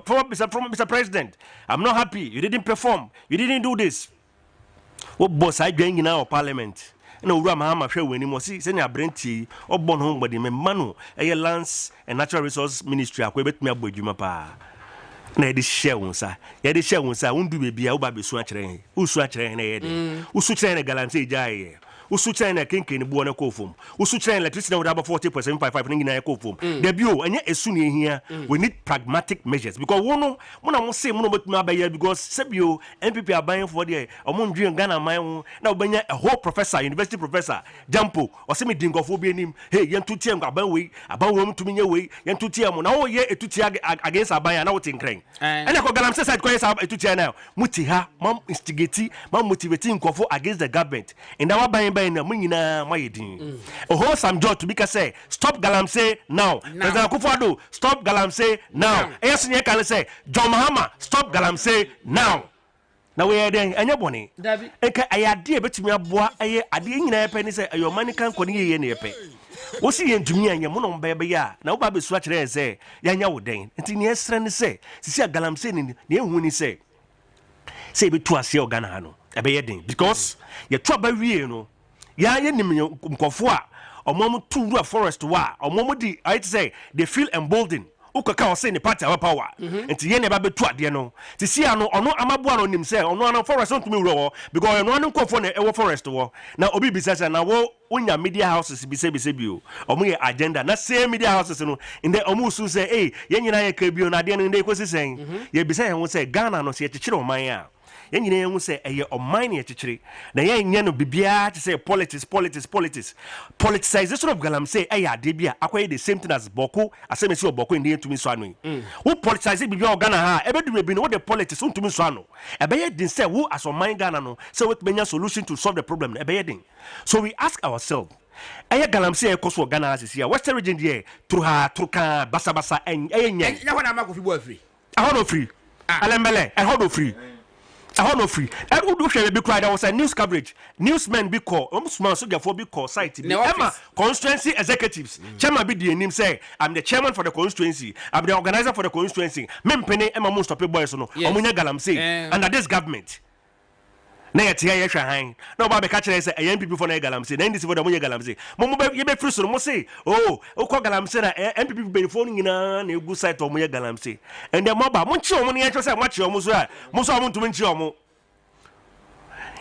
from Mr. President, I'm not happy, you didn't perform, you didn't do this. What boss I join in our parliament? No, Ramahama share when he must see send a brenti or born home by the Manu, a lands and natural resource ministry. I quit me up with Jumapa. Na de share one, sir. Ya de share one, sir. Won't be a baby swatching. Who swatching a head? Who swatching a galanty jay? usu chen na kenken ni buo na ko fom usu chen electricity na would about 40.755 ningi na ko fom debio enye esu ne hia we need pragmatic measures because wono mona mo say mono betuma abayɛ because sebio MPP aban for there omo ndwen Ghana man na obanya a whole professor university professor jampo o se me dingofo bi anim hey yentu tie aban we mutumi nye we yentu tie mo na wo ye etuti against aban na wo tinkren ene ko galamsey side ko ye etuti na muti ha mam instigate mam motivate nkofo against the government and that ban na mo nyina mo yedin oho Sam George to be say stop galamsey now President Akufo-Addo stop galamsey now yes nye kan say John Mahama stop galamsey now na we den anya boni enka ayade betumi aboa aye ade nyina yepe ni say ayo mani kan koni ye ne yepe wo si ye ntumi anya mo no mbebe ya na wo ba besu a kire say yanya wo den enti ne esre ni say sisi galamsey ni ne ehu ni say betu ase o Ghana no ebe ye den because ye to ba wie no ya ye nim nkofo a omom tu forest wa omom di I say they feel emboldened ukaka o say ni party our power enti ye ne ba betu ade no ti si ano ono amaboa no nim say ono ano forest on tumi wuro because ono ano nkofo na ewo forest wo na obi bisasa na wo unya media houses bi bio omo ye agenda na same media houses no inde omo su say eh ye nyina ye ka bio na ade no inde kosi sen ye bisa ye ho say Ghana no se ye kikire oman a ye nyina ye ho say eye oman ye kikire na ye nya no bibia to say politics politicization of galamsey eye ade bia akoye the same thing as boko asemesi oboko inde ntumi so anu wo politicize bibia o Ghana ha ebedu bi no wo the politics ntumi so anu ebe ye din say wo as oman Ghana no say we menya solution to solve the problem ebe ye din so we ask ourselves eye galamsey e koso Ghana as here western region there truka basabasa eye nya ya wana ma ko fi bo afri ahodo free alembele ahodo free ahodo free e do hwe be cry there was a news coverage newsmen be call omsman so for be call site Emma constituency executives chairman be the name say I'm the chairman for the constituency I'm the organizer for the constituency mempene Emma most stop boys no omunya galamsey under this government na yet here hwan na ba be ka kire say MPP for na galamsey na ndisi for the omunya galamsey mo be ye be free so mo say oh ukọ galamsey na MPP be phone nyina na egu site omunya galamsey and the moba mo nchi omo na ye say mo chi omo so a mo so omo ntumi nchi omo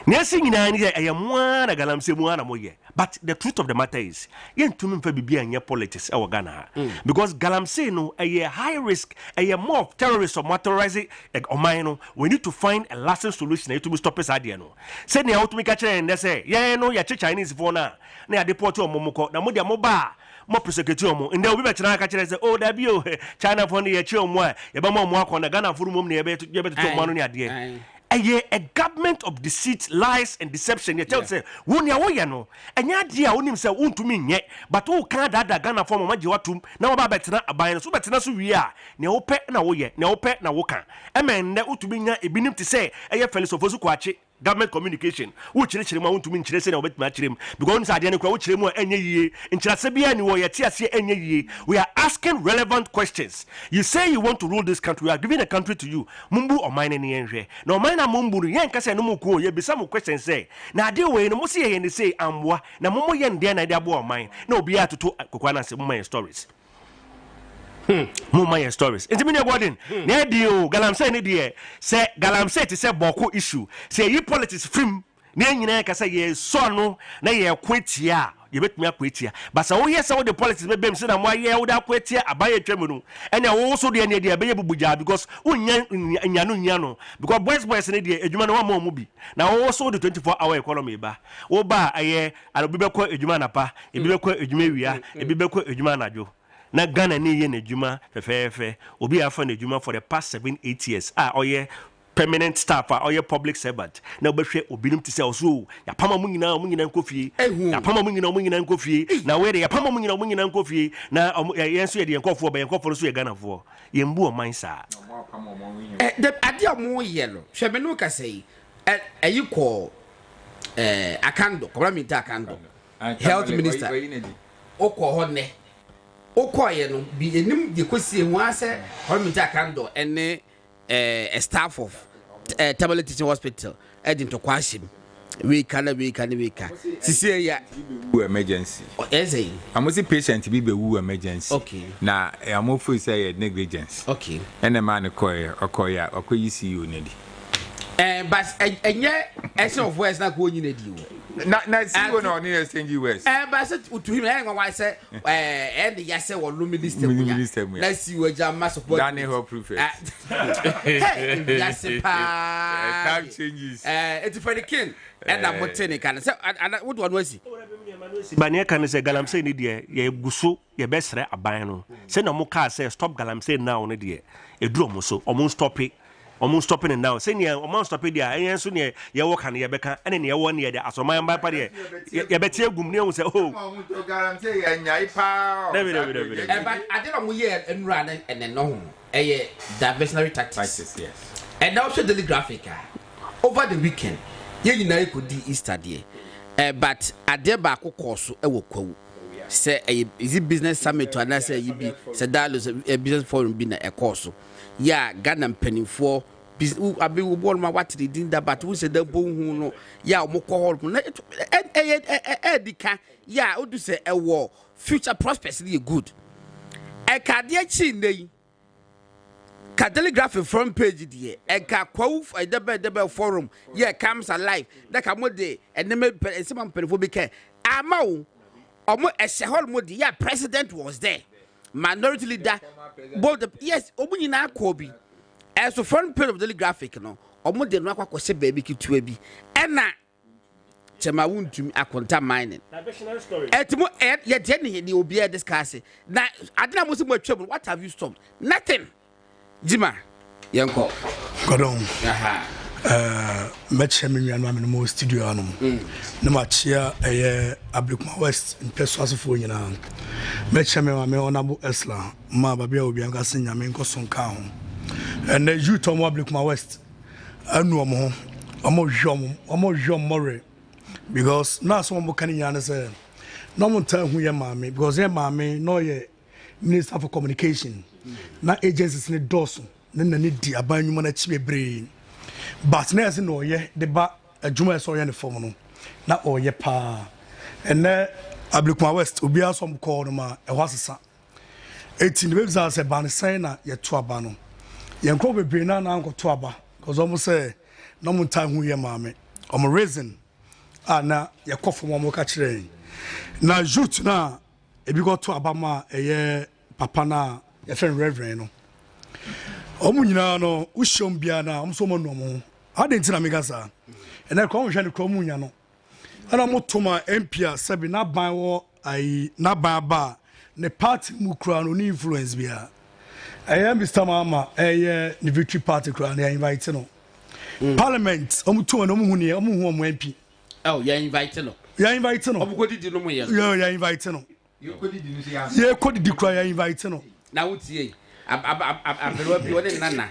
Nesi nyina ni ayamwa na galamsey mu ana moye but the truth of the matter is ye ntumi mfa bibia anya politics e wo Ghana because galamsey no a high risk a more of terrorists or motorizing oman no we need to find a lasting solution to stop us ade no say na utumi ka kire nde say ye no ya Chinese for na ya deport omomoko na mo dia mo ba mo prosecute omo nde obi be kire ka kire say oh da bi o China for na ye chi omo a ye ba mo akọ na Ghana for mum na ye be to omo no ni ade a government of deceit, lies and deception. You tell say, "Won ya wo ye no." Enya dia onim say untumi nye, but wo kan da Ghana form ma je watum na wo ba betena aban so betena so wi a, ne wo pe na wo ye, ne wo pe na wo kan. Emen na utumi nya ebinim te say, eye Felisofosu kwache government communication wo chire ma untumi nchire say na wo betuma chire because on sade ne kwa wo chire mu enye yiye nchirase bia ni wo ye tie ase enye yiye. We are asking relevant questions. You say you want to rule this country, we are giving a country to you. Mumbu o mine ni enhwe na o mine na mumbu yen ka say no mu ko ye bisa mu question say na ade we no mo say ye ni say amwa na mo mo ye ndie na ade abo o mine na obi atoto kokwa na say mo my stories my stories intimate warden na dio galamsey ni de say galamsey ti say boko issue say yi politics film na nyina ka say ye so no na ye kwetia ye betumi akwetia but say wo ye say wo the politics be bem say na mo ye wo da kwetia abaye twam no ene wo so de ne de be ye bubuja because unya no because boys ne de adwuma no wa mo bi na wo so the 24-hour economy ba wo ba aye alobi be ko adwuma na pa ebi be ko adwuma wia ebi be ko adwuma na jo na Ghana ni ye na adwuma fefefe obi afa na adwuma for the past 7-8 years oye permanent staff oye public servant na obehwe obinum ti se oso ya pama mu nyina nkofie ya pama mu nyina nkofie na we ya pama mu nyina nkofie na yenso ye de nkofo ba nkofo so ye Ghana fo ye mbu o man sa the ade mo ye no hwe me no ka sei ayiko akando community akando health minister okọ ho ne okoye no bi enim de kosie hu ase community akando ene a staff of Tablet Teaching Hospital edin to kwashim we can sisi ya emergency eze amosi patient bi be wu emergency okay na amofo say negligence okay ene man okoya okoyi CEO ne di but enye essence of words na ko nyina di Na see when on here exchange US. But I said to him, I say, and yes, or minister. Let's see what Jam support. Daniel proof. Yes, Time changes. It's for the king. And I'm what saying, and what one was he? Banya can say Galamsey, dear, ye gusu, ye best a bino. Send a moka say, stop Galamsey now, dear. A drum so, almost stop it. Almost stopping it now. Saying ya almost stop it there. And soon ye walk on your becca and then ye 1 year there. So my by party. Ye better gumneo say, oh, Guarantee and Yaipa. But I didn't know yet and run and then no. A diversionary tactics, yes. And also the graphic over the weekend. You know, could do Easter day. But I dare back course a walk. Say, is it business summit to another? You be said that was a business forum being a course. Yeah, Ghana penny for. I be born my what they did that, but who said the bone who know? Yeah, Moko, Edika. Yeah, what do say a war? Future prospects good. A cardiac chin, telegraph front page, dear. A car quote a double forum. Yeah, comes alive. That come one day, and then someone penny for became. Amo, almost a shahol modi. Yeah, president was there. Minority leader, both yes, Obunina Kobe. As the front page of the graphic, no, or more than what was a baby to be. And now, Chemawun to me, I contain mining. At more, yet Jenny, you will be discussing. Now, I don't know much trouble. What have you stopped? Nothing. Jima, young cop. Got on. Met him in the studio. No much here, Abrikma West in Peswas for you now. Met him in my honorable Esla, Ma Babia will be a gassin, I mean, Cosson Cown. And the youth on Abrikma West. I know more, almost Jean Murray. Because now someone can answer. No one tell who your mammy, because your mammy, no, ye Minister for Communication. Na agencies in the Dawson, then the need the abandoned human achieve brain. But now, no, ye, the back a Juma so any form, not all ye pa. And there, Abrikma West will be out some call ma a was a son. 18 waves as a ban sign yet to a bano. Young Kobe bring an uncle to a bar, because almost say, no more time who ye mammy. I'm a reason. Now, your coffee one more catch rain. Now, shoot now, if you go to Abama a year, Papa na, your friend Reverend. No. Omunyina no ushom bia na omso mo no mo ade ntina megasa ena kwa hwe ne kwa munya no ana motoma MP sabi na ban wo ai na ban ba ne party mu kura no ni influence bia Mr. Mama ne victory party kura na invite no parliament omutoma no mu hu ne omu hu omu MP oh ya invite no omukodi no mu ya invite no you kodi di no ya ye kodi di kura ya invite no na wutie I'm Nana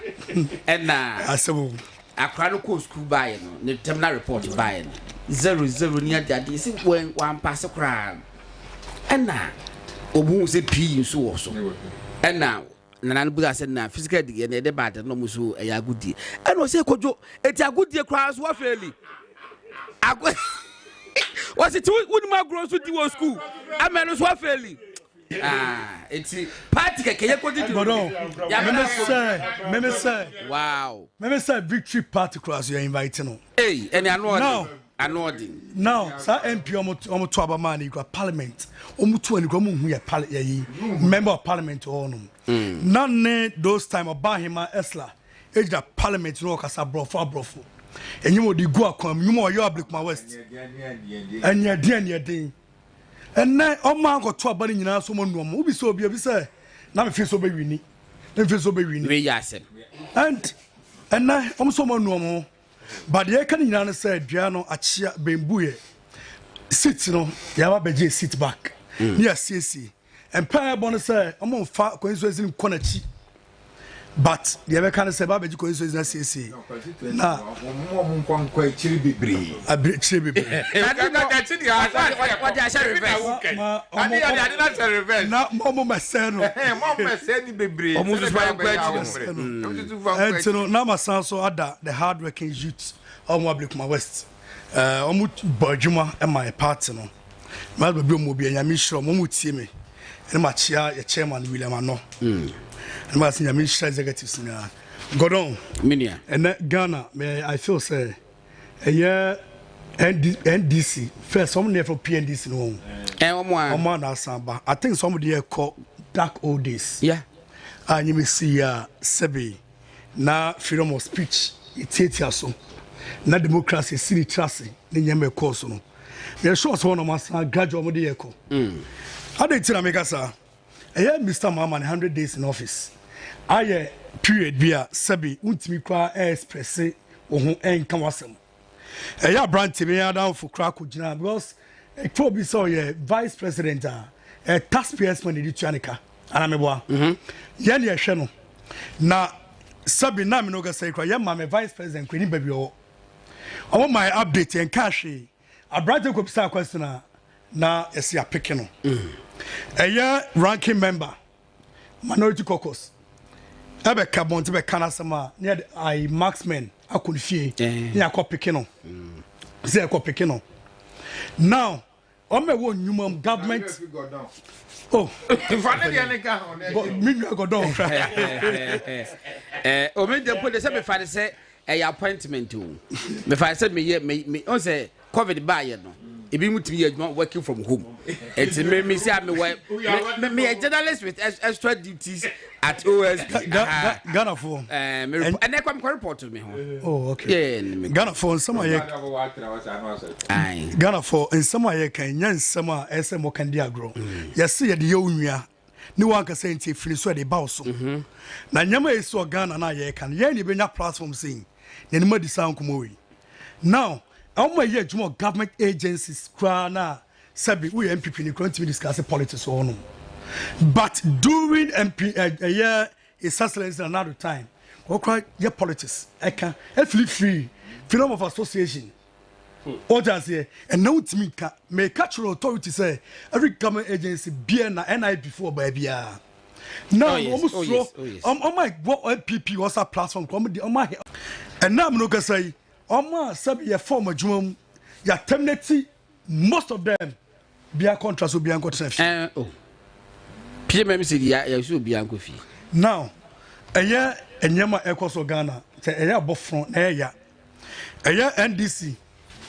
and Asabo. A chronicle school by no terminal report by 00 near that is when one pass a crime. And now, Obu say P so also. And now, Nanabuda said now, physically, and the bad no musu a good deal. And was a kojo, it's a good deal crowds were fairly. Was it when my gross with you school? I mean, was fairly. It's party can you go to say wow victory party cross you're inviting hey and I know now sir MP omo to abama na ikwa parliament omo to ani kwa mu hu ye member of parliament on none those time Obahima Esla age that parliament no kasa brofo enyimo di go akwam nyimo yo Abrikma West and ye den and now, man got to a bunny in our summon room. Who be so be say, now feel so baby winning. Then feel so baby winning. And now, someone no more. But the Canadian said, Piano, Achia, Bembuye. Sit, no, Yababe sit back. Near CC. And Pia Bonnet say, I'm on far coincidence in Konachi. But the other kind of say, Babaji coincidence CC. Now, quite chilly bree. A bit chilly. What I shall reverse. Not Momo Massano. Mama said, be brave. Almost now, my son so other the hardworking youths of Abrikma West. Almost Bajuma and my partner. My baby will be a Yamisha, Momutime, and my chair, a chairman, William Ano. And my senior minister executives God on Minia and that Ghana may I feel say a year NDC first some near for PNDC no Omo na samba I think somebody here called dark old days and you may see Sebi na freedom of speech it's so na democracy city trust ni nyame course no me sure so no masa graduate mo dey ko I dey tell make sa Mr. Mama 100 days in office aye period bia Sebi untimi kwa express wo ho enka wasem brand me down for crack ujina because it probably saw vice president taxpayers money di tuanika ana meboa ye ne ehwe no na Sebi na me no ga say kwa ye ma me vice president kwani baby o my update en cash brand ko pisa question na esi apeke no ranking member minority caucus ebe kabon te be kanasema near I marksmen akonfie ni akopeke no ze akopeke no now on me won nyumam government oh finally aneka me go down o me dem put say me fa say appointment o me fa say me on say covid buy no ebi mutimi adwuma working from home it's me say me a journalist with extra duties at OSP Ghana for and I come report to me oh okay Ghana for some Ghana for in some can yan some SM can dia grow yes see the onua ni wan ka say nti fini so dey bawo so na nyama eso Ghana na ye kan ye ni benya platform saying ne ma di sound komo now my year government agencies na Sebi we MPP ni continue discuss politics or no but during MP a year is excellence another time okay your politics I can free freedom of association others here and now to me may cultural authority say every government agency be na NI before baby now almost on my MPP was a platform on my and now I'm not gonna say Sebi ya form adwuma ya terminate most of them bia contracts will be anko tena oh PMM say ya should be anko fi now enyema ekoso Ghana say abofron na NDC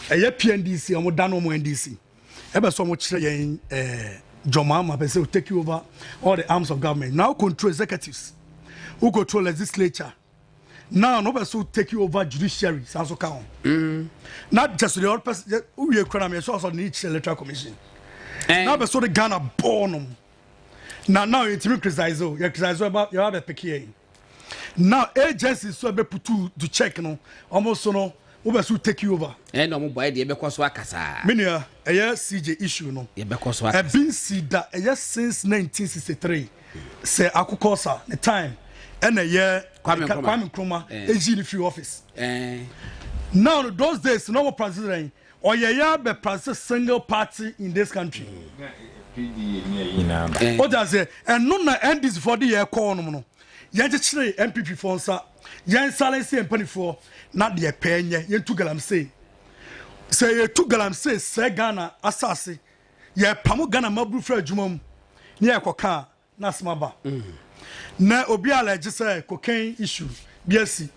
PNDC omo dano mo NDC ebe so mo kire yen Jomama be say take over all the arms of government now control executives who control legislature. Now, nobody so take you over judiciary. So count. Not just the other person who you can also need electoral commission. Now, but so the Ghana born. Now you criticize. You criticize about you have a PKA. Now agencies so be put to check no. Almost so no. Who so take you over? No mo boy dey be kwaso akasa. Menia CJ issue no. Ye be kwaso akasa. Been see that since 1963. Say akukosa the time. And a year Kwame Nkrumah in the free office. Now those days no more president or be president single party in this country. What does say? And none end this for the year call no. Yan just MPP for sir. Yan silence and penny for not the penny. Yan two galam say you two galam say Ghana assassin. Ye pamu Ghana mabu fra jumum near koka na smaba. Na obi allergy say cocaine issue BSc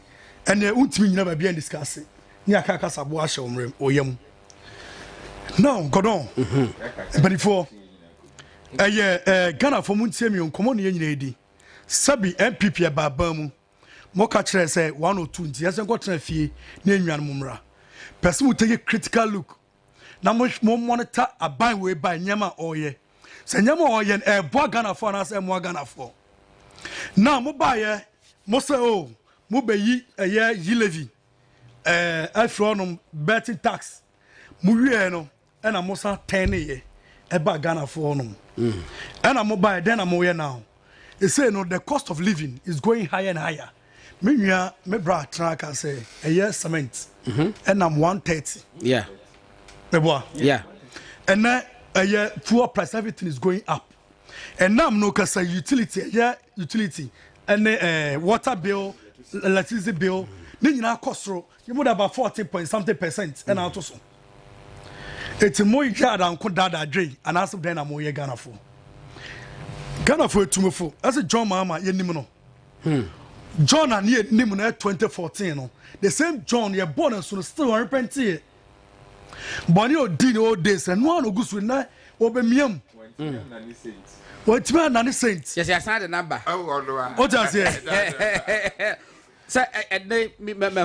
and the ultimate never be discussing. Near Kakasa Boasha oyem. No, go on. But before Ghana for Muntemi come on yen Sebi MPP Babamu Moka say 1 or 2 years and got a fee near Mumra. Person will take a critical look. Now much more monitor a buy way by Nyama Oye. Say Nyama Oye and boy Ghana for us and more Ghana for. Now mo buy mo say oh mo be yi levy afro betting tax mo wie no e na mo sa 10 ye e ba Ghana for no e na mo buy then am we now e say no the cost of living is going higher and higher me nua me bra tra can say cement and I'm 130 yeah me boy yeah and now fuel price everything is going up. And now I'm no kasa utility and water bill, electricity bill. Then you know cost you would about 40% and out so. It's more yard and could that drain and ask then I'm more Ghana for. Ghana for tomorrow. As a John Mama ye nimno. John and ye nimno 2014 no. The same John ye born and so still repent here. Bonnie or Dino old days and one who goes with na Obemium. What's my nanny saints? Yes, I signed the number. What does it? Sir, and they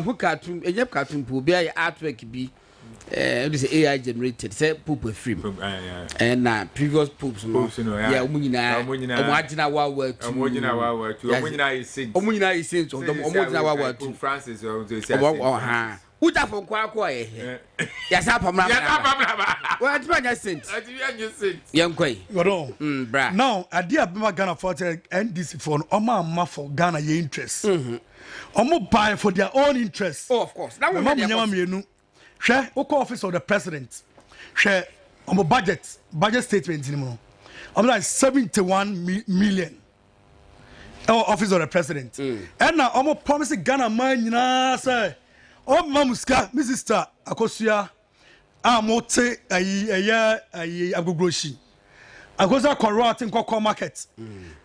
who cartoon, a yep cartoon pool, be artwork be AI generated, say poop with free. And previous poops, yeah, Omujina work, Omujina is since Omujina work to Francis or who that from Quacoy? Yes, I'm from What's my sense? Young Quay. Now, I dear Ghana for NDC for Oma for Ghana interest. Omo buy for their own interest. Oh, of course. Now we share office of the president. Share omo budget statement anymore. I'm like 71 million. Office of the president. And now omo promise Ghana man say oh mamuska Mr. Akosia amote ayi agogroshi. Agoza corrupt in Koko market.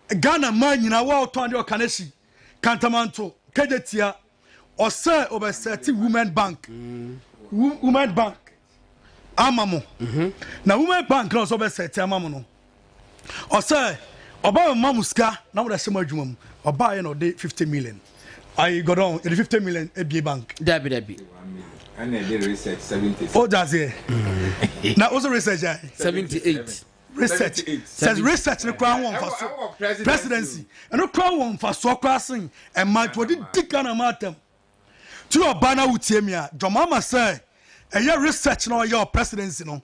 Ghana man wa oton de okaneshi. Kantamanto Kejetia or say over 30 women bank. Women bank. Amamo. Now women bank no over 30 amamo. Or say oba mamuska na wo da shema dwumam. Oba ye no de 50 million. I got on 50 million ABA bank. Debbie. And they did research 70. Oh, that's it. Now also research 78. Research says research the crown one for presidency and no crown one for so crossing and my what did dick on a matter to your banner utemia your mama say and your research no your presidency no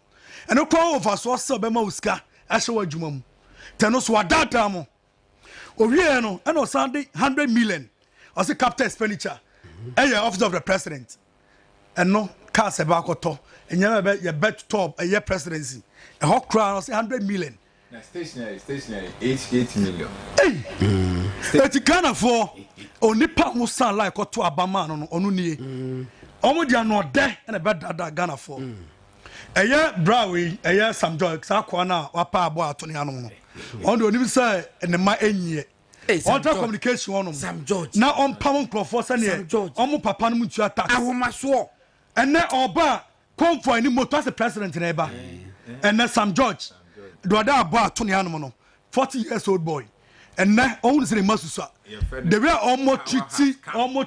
and no crown for so bema uska ashawa jumam tenos wa data mo owie no and no Sunday 100 million as a capital expenditure and your office of the president and no car sebakoto and you bet top a year presidency. A hot crown was 100 million. Stationary, 8 million. Hey, Ghana for only part was sound like or to Abama on Uni. Almost are not there and a bad Ghana for. A year Browy, a year some joy, Sakwana, or Pabo, Tony Ano. On the University and the my year. On communication on Sam George. Now on Pamon Crawford and Sam George. Almost Papa Mutua attack. I want my swore. And now Oba come for any more as the president in Eba. And then Sam George, do I about 20 animal, 40 years old boy, and now only the Masusa. They were almost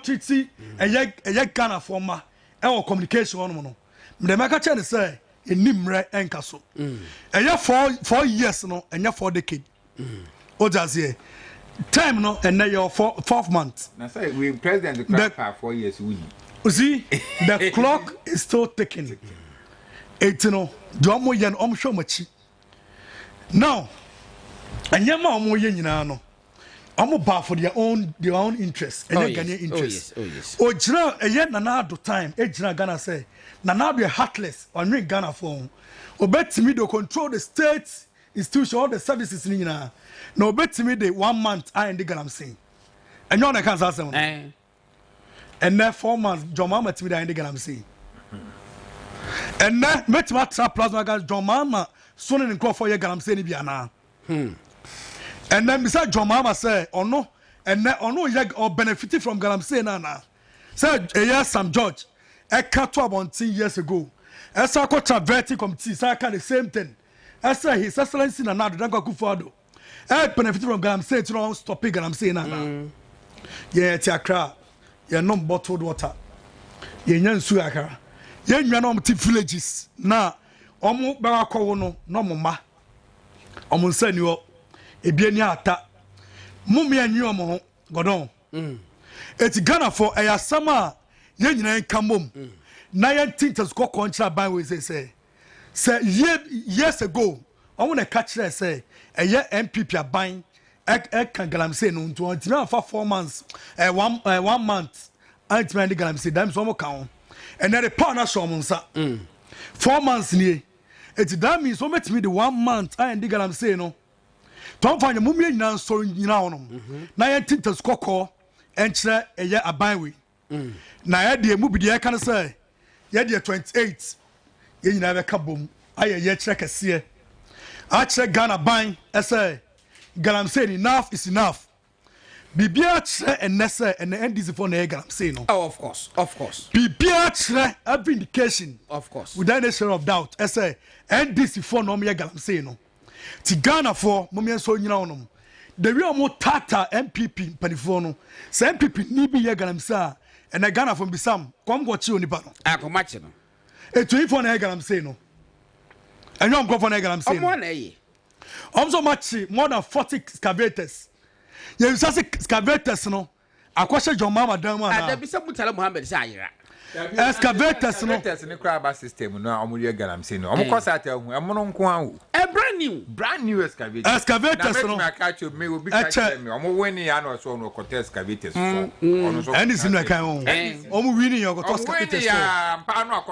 treaty, a young Ghana former, our communication on mono. The Macachan say, in Nimre and Castle. A year 4 years, no, and year 4 decades. Oh, that's here. Time, no, and now you're 4 months. Now, say, we president the 4 years, we see, the clock is still ticking. 18 Domo yan show machi. Now, and yama omo yen nyina no. Omo ba for their own interest, and Ghanaian interest. Oh jira eye na do time, e jira Ghana say, na be heartless on ring Ghana phone. Obetimi do control the state institution all the services ni nyina. Na obetimi de 1 month I and Ghana saying. And you na can say and then 4 months Joma matimi da and Ghana saying. And now, met my trap plasma gas, John Mama, soon in call for your gram say Biana. And then beside John Mama say, or no, and then or no, yag or benefited from Galam say Nana. Said a year Sam George, a cat about 10 years ago. As I got a vertical committee, so I can the same thing. As I his excellency and another Danko Kufado. I benefited from Galam say to stop pig and I'm saying Nana. Yeah, Tiakra, you're not bottled water. You're not suaka. Yen nwanom ti villages na omo ba akwo no no moma omo nsani o ebiani ata mumia anyi omo ho godon eti Ghana for ayasama yen nyina nkamom na yen tintas ko kontra ban we say years ago omo na catch say eye MPP aban kan galam say no nto antina for 4 months 1 month antima ndi galam say dam so omo kan. And then the partner show monsa 4 months near it that means so met me the 1 month I and I'm saying no don't find a mummy now so you know now I think to score and share a year a byway now I dear movie the can say yeah dear 28 you never come I yet check a see I check Ghana buying I say God I'm saying enough is enough Bibia tre and Nessa and the NDC for Negram say no. Oh, of course. Bibia tre every indication. Of course. Without a share of doubt. I say NDC for no me Gram say no. Tigana for Mumia so you know. The real more Tata MPP Panifono. Say MPP ni be Yagalam sa and I Ghana from Bissam. Come watch you on the panel. I come match no. A 24 Negalam say no. And you go for Negalam say no. Also much more than 40 excavators. You say excavators no. I question your mama dama. There be some Mutala Muhammad Zaira. Excavators no. Excavators in the crab system no amulia galam say no. Of course I tell you, I'm on Kwan. A brand new excavator. Excavators no. I catch you me will be catching me. I'm winning and also no contest excavators. And it's in the kind. I'm winning your excavators. Yeah, Pano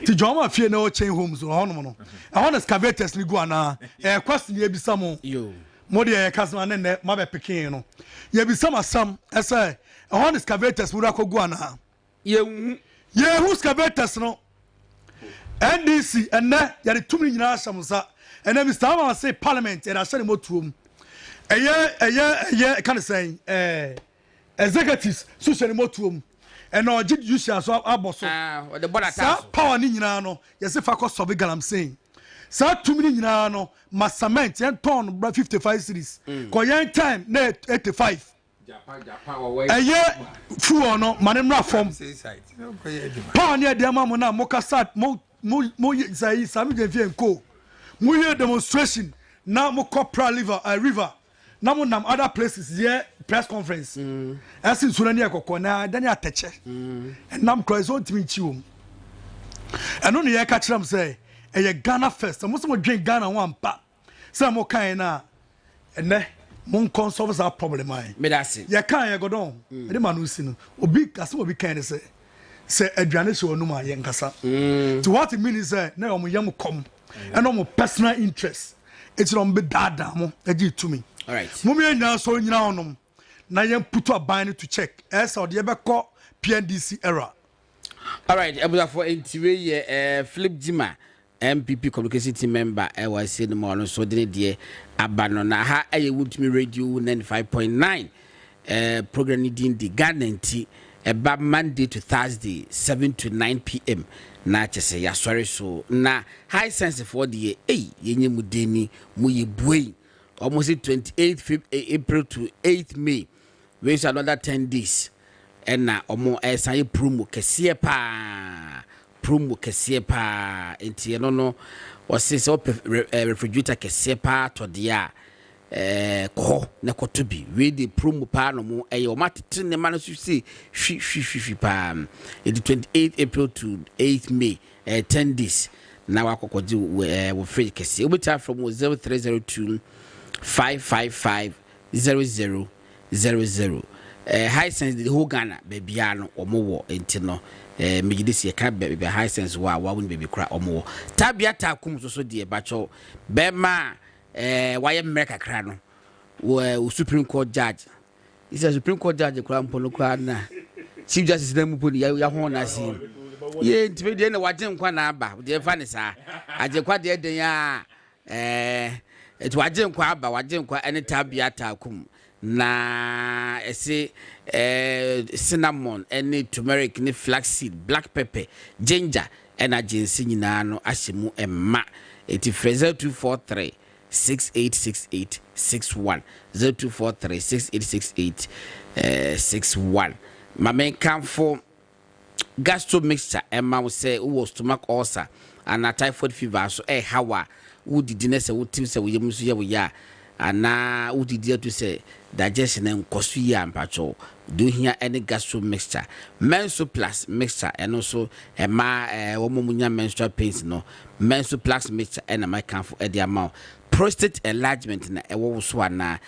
to Joma fear no chain homes or honour. I want excavators ni go na. Question ye be some yo. Modi e kasman and mabe pikin no. Ye be some I say I want excavators would go na. Ye who excavators no. NDC and that yari 2 million shamusa and then Mr. Ama say parliament and I said more to him. A year kind of saying executives social more to him and now judicial so aboso the border power ni nyina no yes if I cost of I'm saying so 2 million nyina no masament and ton 55 cities ko yan time na 85 a year full no manemra form power near the mama na mokasat mo say sami je fi enko mo ye demonstration na mo copra river na mo nam other places here press conference asin sunani akoko na dani ateche and nam cross on timi chiwo eno ne ye ka kiram say e ye Ghana first mo so mo dwen Ghana one pa say mo kan na ene mon solve that problem ai me that say ye kan ye godon e de manu si no obi kase obi kan say aduane so onuma ye nkasa to what it means is na omo yam kom and omo personal interest it's on be dada mo agi to me all right mo me nya so nyina onom na ye put aban to check esa de be call PNDC error all right abuza for ntiwe ye Philip Jima MPP communication team member was saying the morning so did de abano na ha aye wutumi radio 95.9 program ni din di Ghana about Monday to Thursday 7 to 9 p.m. na chese ya sorry so na high sense for the yenye mudeni muye buei almost 28th April to 8th May we shall another 10 days and na omo esan promo kese pa enti no was say refrigerator kese pa to dia ko na kotobi we the promo pa no mo o matete ne ma no see hwi pa it 28 April to 8th May 10 days na wakokoji we free kese obita from 0302 555 0000 high sense the whole Ghana baby ano omo enti no me this year can be high sense wa won baby kra omo tabiata kum so de bacho bema why America kra no wo Supreme Court judge is a Supreme Court judge kra mpono kra na Chief Justice na mpo ya ho na si ye ntime de na waje nkwa na aba de fa ne sa aje kwa de den ya et waje nkwa aba waje nkwa ene tabiata kum na ese cinnamon ene turmeric ne flaxseed black pepper ginger ena jinsi nyina no ahyemu emma eti freezer 243 686861 0243 686861 mamen kamfo gastro mixture emma wo say wo stomach ulcer and typhoid fever so hawa wo didine se wo tim se wo yem so ye wo ya ana wo didi to say digestion en kosu ya mpacho do here any gastro mixture menso plus mixture and also emma wo munya menstrual pains no menso plus mixture and my kamfo e dia ma prostate enlargement na ewo so ana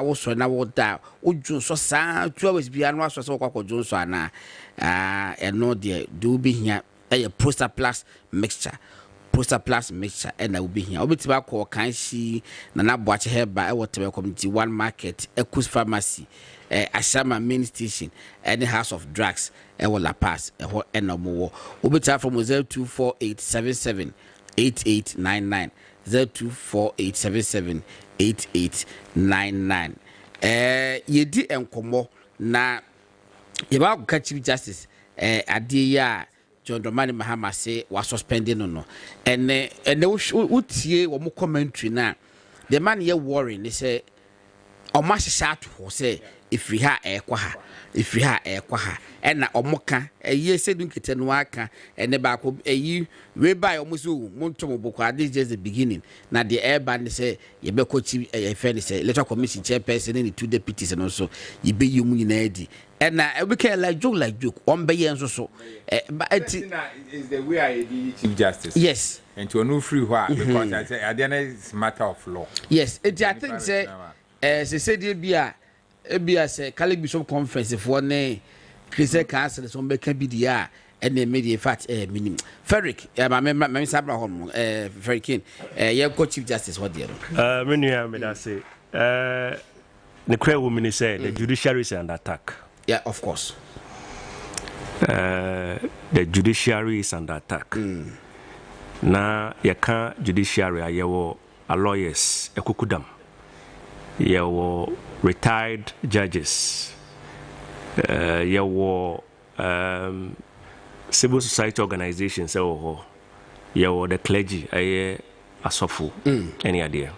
wo so na wo da oju so saa 2 hours bia no aso so kwakọ so ana eno de do be here a prostate plus mixture and I will be here. Obitiba call Kanshi Nana Boache Heba, whatever community, one market, Ekus pharmacy, Ashama main station, any house of drugs, La Paz, and no more. Obita from 024877 8899 024877 8899. Yedi enkomo na yeba go Chief Justice ade ya John Dramani Mahama say was suspending no and utie wo mo commentary na the man ye worry they say o ma hyehyɛ to say if we ha ekwa ha and na omoka ye say dun kete no aka and ba ko we buy almost montom boko this just the beginning na the airban they say ye be ko chi friend say electoral commission chairperson and the 2 deputies and also ye be you mu na edi and na we can like joke on be yen so but it is the way I did Chief Justice. Yes, and to no free why because I say at the end it's matter of law. Yes, it I think say said ebia say Catholic Bishop Conference for ne Christian Council so be can be there and they made in fact minimum Ferric my sabra home Ferric ye go Chief Justice what there menu me that say the credit woman say the judiciary is under attack. Yeah, of course. The judiciary is under attack. Na you can't judiciary ayewo a lawyers ekukudam. Yewo retired judges. Yewo civil society organizations yewo the clergy aye asofu any idea.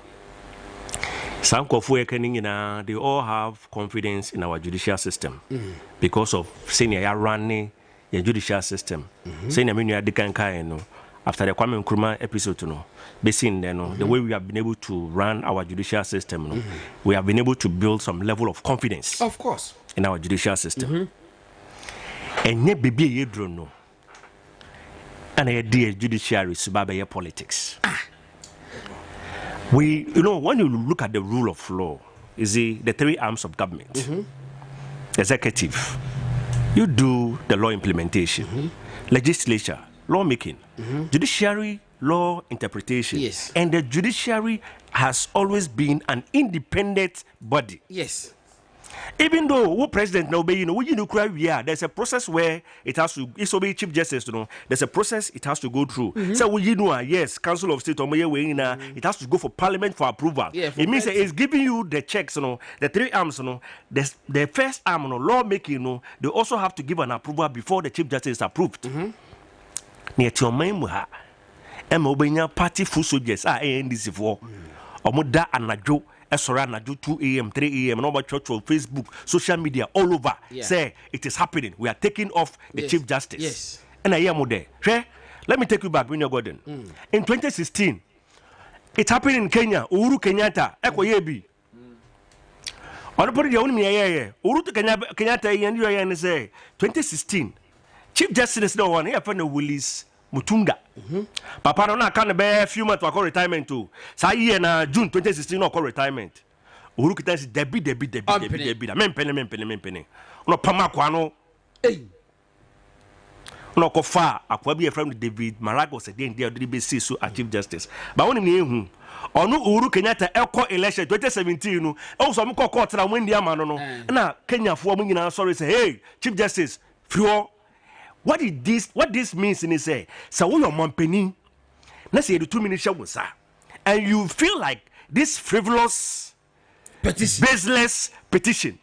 Some they all have confidence in our judicial system because of senior running the judicial system. Senior after the Kwame Nkrumah episode, the way we have been able to run our judicial system, we have been able to build some level of confidence, of course, in our judicial system. And yet, baby, you don't know. And a dear judiciary subabe politics. When you look at the rule of law, is the 3 arms of government. Executive, you do the law implementation. Legislature, lawmaking. Judiciary, law interpretation. Yes. And the judiciary has always been an independent body. Yes. Even though what president now be there's a process where it has to it's obey Chief Justice, there's a process it has to go through. So yes, Council of State it has to go for Parliament for approval. Yeah, it means it's giving you the checks, the 3 arms, the first arm, lawmaking, they also have to give an approval before the Chief Justice is approved. Near to your and party full soldiers are NDC for Omoda and Najo. Sorana do 2 a.m., 3 a.m., and over church on Facebook, social media, all over. Say it is happening. We are taking off the Chief Justice. Yes. And I am there. Let me take you back, Winnie Gordon. In 2016, it happened in Kenya. Uhuru Kenyatta, Eko Yebi. On the point of the Uhuru Kenyatta, and say 2016, Chief Justice no one here for the Willis Mutunga. Papa no na can be a few months to retirement too. Sa year na June 2016 no call retirement. Uhuru Kenyatta debi mempene. No pama kwa no. No ko fa akwa bi e from David Marago said dey be see so Chief Justice. But when ni ehu onu Uhuru Kenyatta eko election 2017 no e so mo court na when dia ma no na Kenya fo mo nyina sorry say hey Chief Justice free. What this means in say we your company let's say the 2 minutes and you feel like this frivolous petition, baseless petition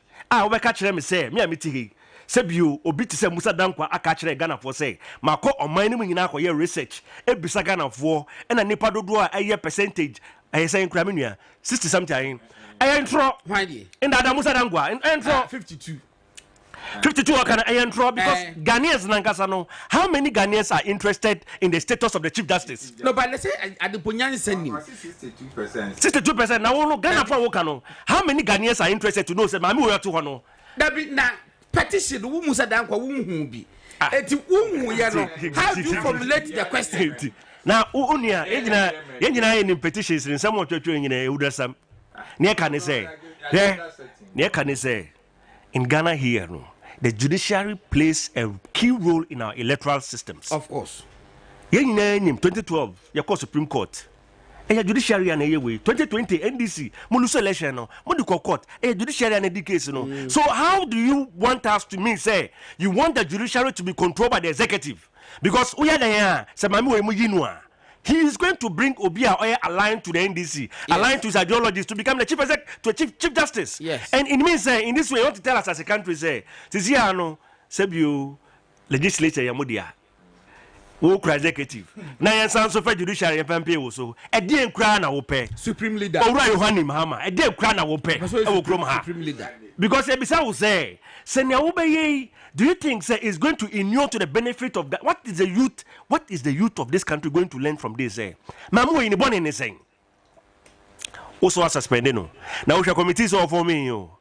we catch them say me amiti say you obi ti say Musa Dankwa aka kire Ghana for say mako oman ni nyina akoye research ebisa Ghana for na nipa dodo a eye percentage say nkra menua 60 something intro in that Musa Dankwa intro 52 can I intro because Ghanaians Nankasano, how many Ghanaians are interested in the status of the Chief Justice? No, but let's say at the Punyan sending 62%. Now, Ghana for Wokano. How many Ghanaians are interested to know? Say, Mami, we are to Hono. That be now petition, Musa Dankwa, whom be. How do you formulate the question? Now, Unia, in petitions in some of the in Udasam. Near can say, near can say, in Ghana here, the judiciary plays a key role in our electoral systems. Of course. In 2012, you call Supreme Court. And judiciary and a way. 2020 NDC, Muluso election, Moduko Court, a judiciary and education. So how do you want us to say you want the judiciary to be controlled by the executive? Because we are there, Samami Mujinua. he is going to bring Obia Oye aligned to the NDC, aligned to his ideologies to become the chief justice. Yes. And it means in this way, you want to tell us as a country, say, Tiziano, Sebu, legislature, Yamudia. Who executive? Na yan sound so for judiciary and pay also. A day cry na wo pay. Supreme leader. Owura Yohani Mahama. A day cry na wo pay. Supreme leader. Because Ebisa will say, Senya Obeye, do you think say is going to inure to the benefit of that? What is the youth of this country going to learn from this? Mamu in the born in saying. Also suspended no. Now we committees all for me yo.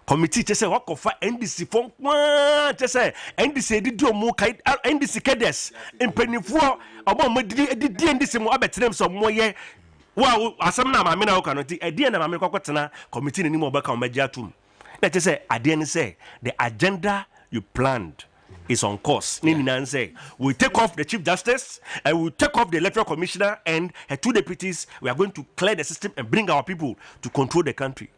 Committee just say what for NDC for just say NDC did do more NDC cadets in penifo about me did NDC mo abetrem some more ye wa asem na ma me na ka no ti e na ma me kwakotena committee ni mo ba ka o magia tum na just say ade say the agenda you planned is on course. Nini say we take off the chief justice and we take off the electoral commissioner and her 2 deputies. We are going to clear the system and bring our people to control the country.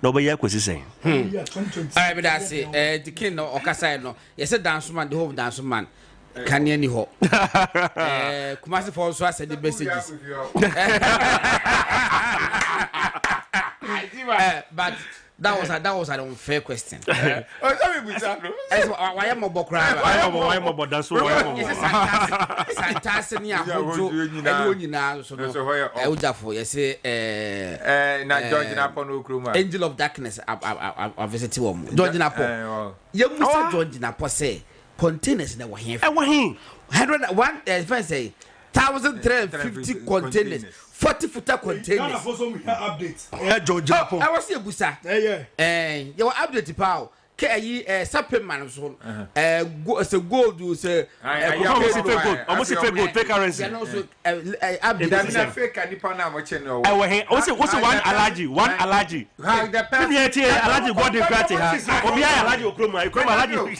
Nobody else is saying. All right, but I say, the king no Okasai no. Yes, a dance man, the whole dance man. Can you any hope? Kumasi for also said the messages. But that was an unfair question. Oh, why am I bokra? Why am I that's why fantastic near Angel of Darkness I visited George Napo. Young Mr. George Napo say containers that were here. 101 if I say 1,350 containers. 40-footer containers. Update. George Napo. I was here, Busa. You were update power. Supplement so gold you say almost fake fake currency and also update fake nipa na mo che no also one allergy allergy god dey grant ha obi allergy okroma allergy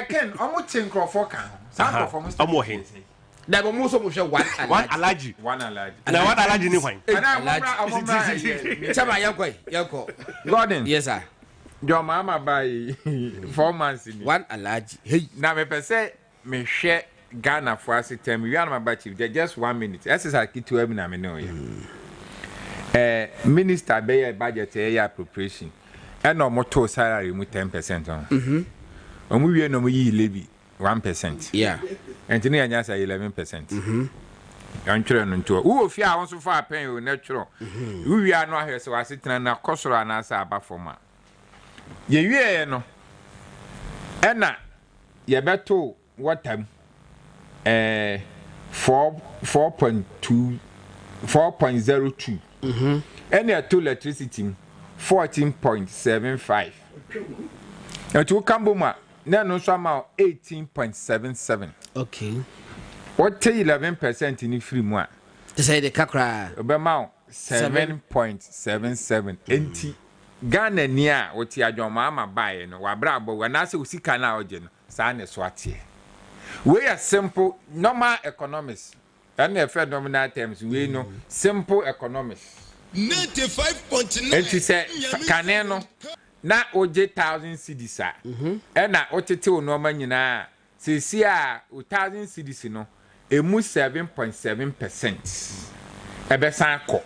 ken omo che nkrofo kan sample for mo omo hen da bo mo so mo hwe one allergy na one allergy ni hwan chama yanko Gordon yes sir your mama by 4 months in one allergy hey na me pese me hwe Ghana for us time we are my chief just 1 minute exercise kitu am na me no ye minister be budget e appropriation e no moto salary mu 10% on omu wie no mu yi levy 1%. Yeah. And tini anya say 11%. Antwere no nto. Wo fi a won so fa pen o natural. Wo wi ano ahwe se wasetena na kosoro ana sa aba forma. Ye wie no. Ena ye beto watam 4.2 4.02. Ena to electricity 14.75. Etu kamboma na no so ama 18.77. Okay. What 11% in free mu a? To say the kakra. Obema 7.77. Enti Ghana ni a oti adwoma ama bae no wa bra bo na se usika na oje no sa na so atie. We are simple normal economics. And if nominal terms we know simple economics. 95.9. Enti se kane no na oje 1000 cedis a. Na otete o no ma nyina se si a 1000 cedis no emu 7.7%. Ebesan ko.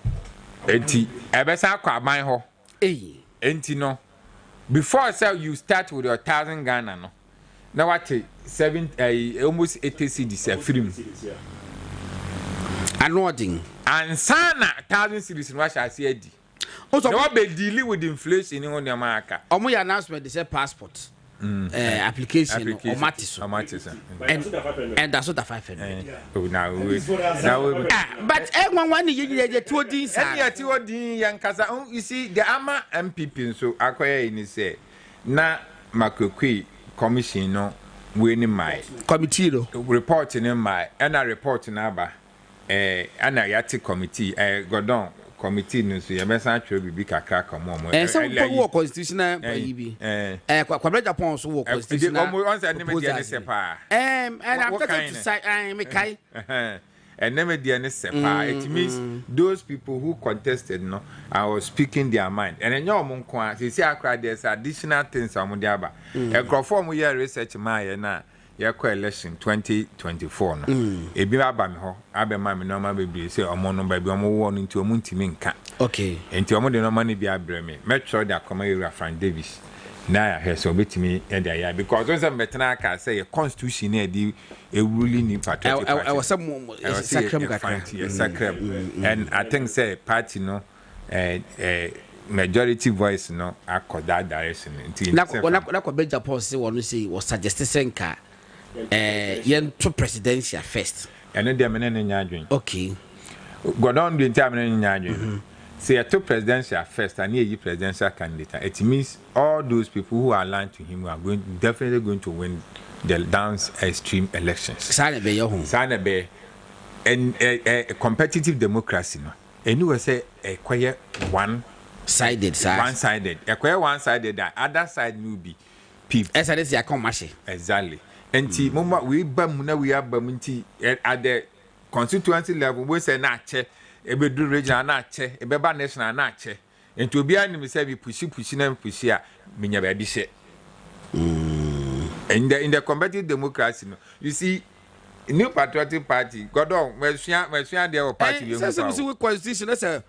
Enti ebesan ko aban ho. Enti no before say you start with your 1000 Ghana no. Now what 7 almost 80 cedis a film. Anodding. And sana 1000 cedis no shall see edi. Also what be dealing with inflation in America. Omo your announcement they say passport. Application or matis. And that's what the 500. Now but everyone you two things and yet you young Kasa you see the AMA MPP so acquire in say na Makokwi commission no winning my committee reporting in my and a report aba and a yati committee Gordon committee no so yemesa twa bibi kakra komo some work constitutional bibi kwabra Japan so work constitutional on say name dey sepa and I'm talking to say me kai and name dey sepa it means those people who contested no I was speaking their mind and enyo mo nko a say akra there's additional things am dey aba ekrofo mo year research ma ye na your election 2024 no ebi aba me ho abema me no ma bebre say omo no ba bi omo wo no nti omo ntimi nka okay enti omo de no ma ne bi abre me metro de akoma area Frank Davis na ya he so betimi e de ya because when some betena aka say your constitution e di a ruling ni patriotic party I was some sacred and I think say party no majority voice no accord that direction until na ko beja policy wonu say was suggest senka yen to presidential first and dem na nya adwen okay go down the time na nya adwen say to presidential first and he presidential candidate it means all those people who are aligned to him are definitely going to win the dance extreme elections sana be your home sana be and a competitive democracy no and you say a quiet one-sided. That other side will be people. As I say, come mashi. Exactly. And mama, we are bamunti at the constituency level. We say na che, e be do regional na che, e be ba national na che. And to be an me say we push ya, minya be she. In the competitive democracy, you see. New Patriotic Party, God on, Messia there party you constitution as a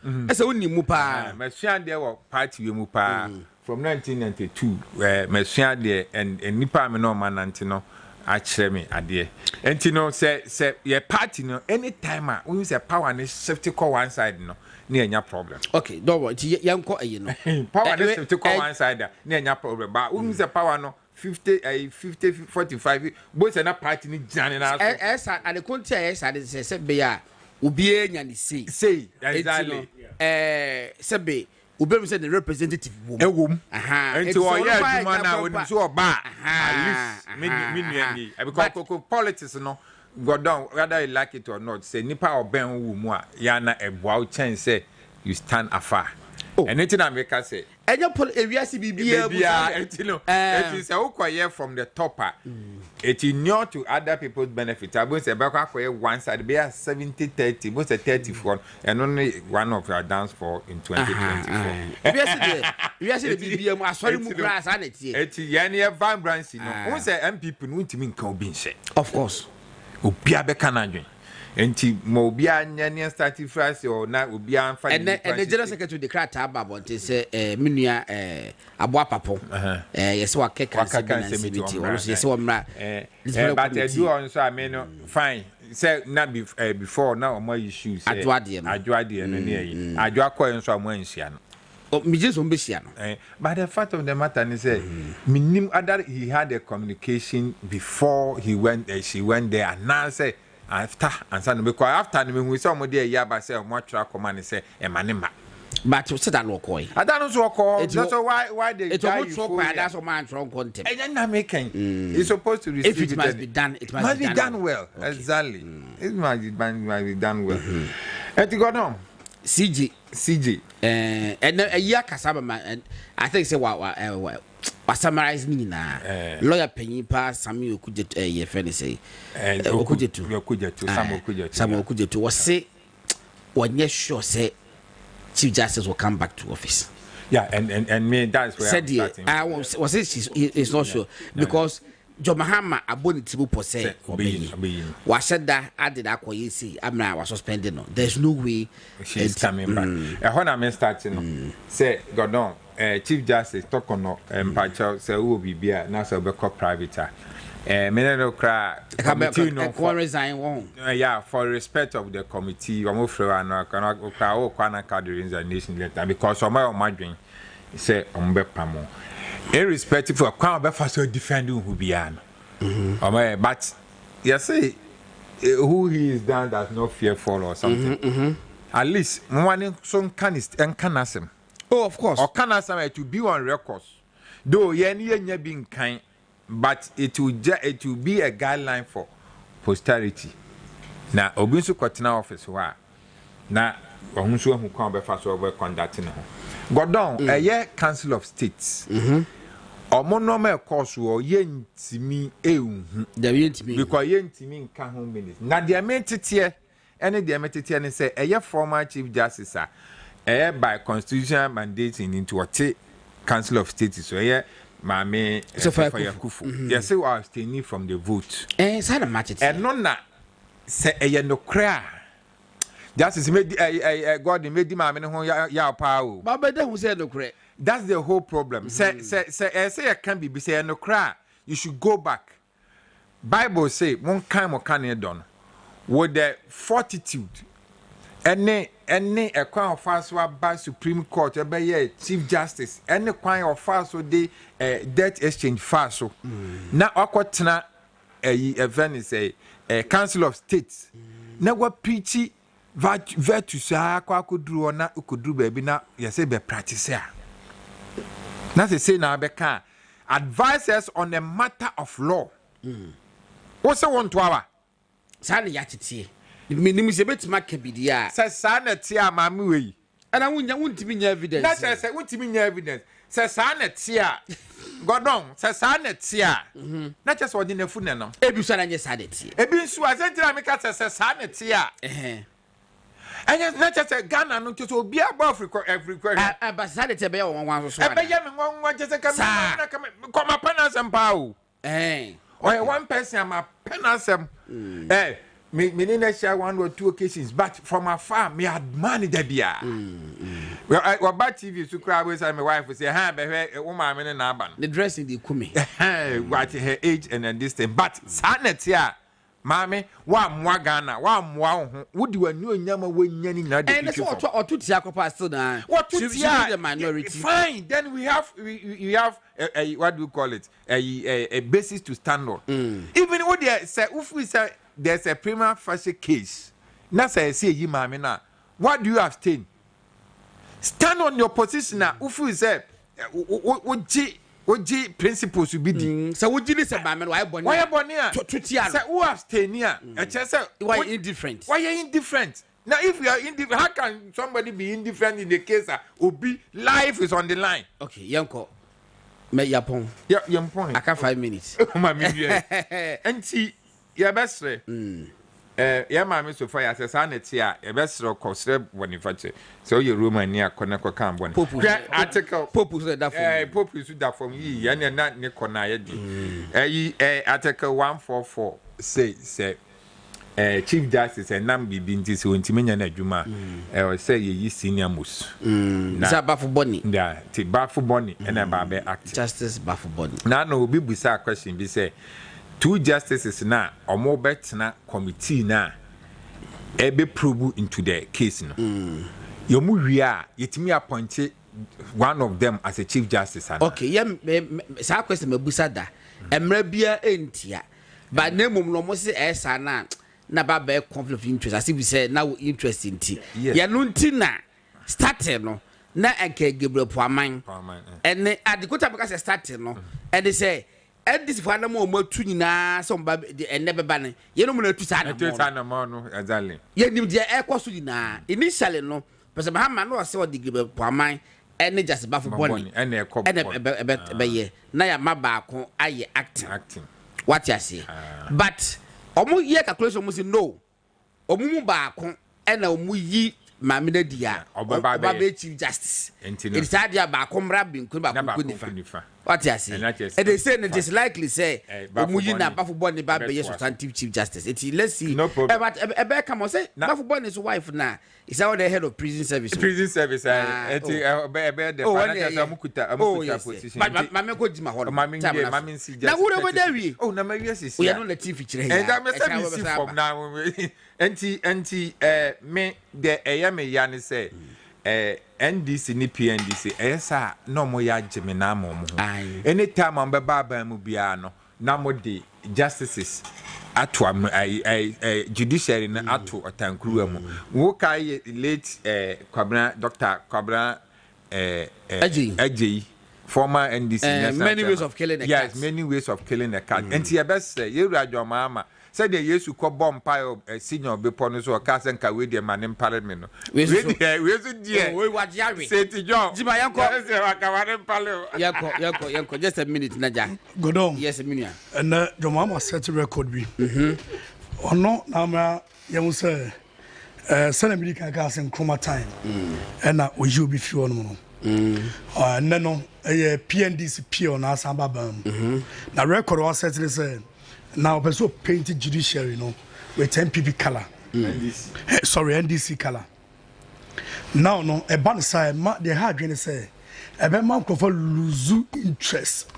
unimupa, Messia there party you mupa from 1992, where Messia there and Nipa no man antino, actually me a dear. And you know, say, your party no, anytime we use a power and safety call one side no, near your problem. Okay, don't worry, young call you know. Power and safety call one side near your problem, but we use a power no. 50 45 both na party ni jani na so esa and the country esa dey say be ya obi enya ni say exactly say obi say the representative wom enti o ya aduma na oni so oba at least me nuani because politics no go down whether you like it or not say nipa oben wo mu a ya na eboa chance say you stand afar anything America say ewiase bibia it is a from the topper it is not to other people's benefit I say back one side be 70-30 most 30 for and only one of your dance for in 2024 ewiase bibia mu asori mu grass aneti it is vibrancy no who say MPP no ntimi nka obi nse of course obi abeka na adwen enti mo obi anya ne start phrase or na obi anfa and the general secretary declare taba but say menua aboa papo yes wa keka semiti or yes wa mra but do on so I mean fine say na before now omo issues adwade no ne adwa koy so omo anhia no me just umbeshia no but the fact of the matter is say minim other he had a communication before he went she went there and now say after and so because after we saw mo dey ya ba say mo try command say e manema but sit down work oi I don't know work so why they guy you for that's what man from content and na making it's supposed to receive if it must be done it must be done well okay. Exactly it must be done well and go on CG and a year kasaba man I think say what summarize me na lawyer penny pa Samuel Okujetu ye friend say Okujetu Samuel Okujetu was say one sure say Chief Justice will come back to office. Yeah, and me that's where said I was it's not sure because John Mahama aboni tibu pose was said that I did acquire see I'm was suspended no there's no way she's coming back when I'm starting say Gordon Chief Justice talk on Mpacho say who will be here now so be private meneno kra committee no for resign won yeah for respect of the committee omo frɛ no kana okra o kwana ka the resignation letter because omo madwen say ombe pamo irrespective of kwan be for defending who be an but you say who he is done does not fearful or something at least one so can asem. Oh, of course. Or can I say to be on records? Though ye being kind, but it will be a guideline for posterity. Now, Obinsu Kotina office wa na ohunso hu kan be fa so we conducting ho. Godon a year Council of States. Omo normal course wo ye ntimi ehun. There ye ntimi. Because ye ntimi nka ho minutes. Na de metete ene de metete ne say a year former Chief Justice by constitutional mandate into what Council of State so Mame Kufu. They say we are abstaining from the vote. Sana match it. And none say a no cry. That is made God made Mammy home ya power. Baba who said no cry. That's the whole problem. Say I can be say no cry. You should go back. Bible say one kind of can done with the fortitude. Any a crown of fast by Supreme Court, a Chief Justice, any kind of fast with the debt exchange fast. So now, Aquatina a event is a Council of States. Now, what preachy virtues are could do or not could do, baby. Now, you say, be practice here. Now, they say now, Becca advise us on the matter of law. What's the 1 hour? Sani Yachiti. Minimum is a bit macabidia. Says Sanetia, mammy way. And I wouldn't mean evidence. That's I wouldn't mean evidence. Says Sanetia. God on, says Sanetia. Not just what in a funeral. Ebusan and yes, had it. Ebin Suazenta Mica says Sanetia. And it's not just a gun and to be above every question. But Sanity Bell one was one just a come upon us and pow. Or one person, I'm a penasem. Eh. Me didn't share 1 or 2 occasions, but from afar, me had money there. Well, I was bad TV to cry with my wife would say, "Ha, a woman in Aban." The dressing the kumi. What her age and then this thing, but sanity, mammy, one more Ghana, one more. Would you a new Yama win any another? And what or 2 Tiaco pastor now? What to the minority? Fine, then we have what do you call it? A basis to stand on. Even what they say, if we say. There's a prima facie case. Now say you mammy now. What do you abstain? Stand on your position now. If you say what G principles will be. So what you listen, mammy? Why Bonia? Say who abstain here? Why indifferent? Why are you indifferent? Now if you are indifferent, how can somebody be indifferent in the case that Obi life is on the line? Okay, Yanko. Me yapon. Yeah, yapon. I can 5 minutes. Mammy, and see. Yeah, best yeah, mammy, so far as a sanity, yeah, best or costed when you fetch it. So your room and near Conaco Cambon. Article Popus that from ye, and not Nicona. Article 144 say, Chief Justice and Nambi Bintis who intimidate Juma, or say ye senior mus. Baffle Bonnie, yeah, Baffle Bonnie and a barber act. Justice Baffle Bonnie. Now, no, be bizarre question be say. 2 justices now or more bet na committee na ebe probe into the case no your movie yetimi appointed one of them as a chief justice. Okay, yeah, sa question mebusa da emra bia entia but na mum no mo se esa na ba be conflict of interest as if we say now interest inti ya no nti na starting no na enke Gabriel Poaman and adikota because starting no and they say and this for animal more tunina some baby and never banning. You know, to Sana exactly. You knew the air cost initially, no, but some hammer no saw the give up mine and just baffle bonnie and a cop and a bet by ye. Now, my back, I acting. What you say, but almost ye calculation must know. Omu back and a mu Mamma dear, or Baby Chief Justice. It's hard ya back home rabbing could be what I say. And they say it is likely say, Mujina Baffle Bonnie Baby substantive Chief Justice. It's let's see. No problem. But a Beckham say, Baffle Bonnie's wife now is our the head of prison service. Prison service, but Mamma could my home. Mammy, see, now what over there? Oh, no, yes, we are not the TV. And I'm from now. Anti, me, the Ayame Yanni say, NDC, NPNDC, esa, no more ya Geminamo. Anytime I'm Baba Mubiano, Namodi, justices, Atwam, Judiciary, Atu, or Tankruam. Wokai late Dr. Cabra, Eji. Former NDC. Many ways of killing a cat. Yes, many ways of killing a cat. And your best say, you are your mama. Said the years who call bomb pile a senior beponus or cousin Kawidia man in Parliament. Where's it, dear? We watch Yari. Say to John, Jimayanko, Yanko, just a minute, Naja. Good on. Yes, a minute. And your mama set a record be. Or no, Nama, you say, Senator gas and chroma time. And that will you be few on. Neno a PNDC P on us Ababam. Now record was set say now person painted judiciary with MPP color. Sorry, NDC color. Now no a band side they had when say a man could lose interest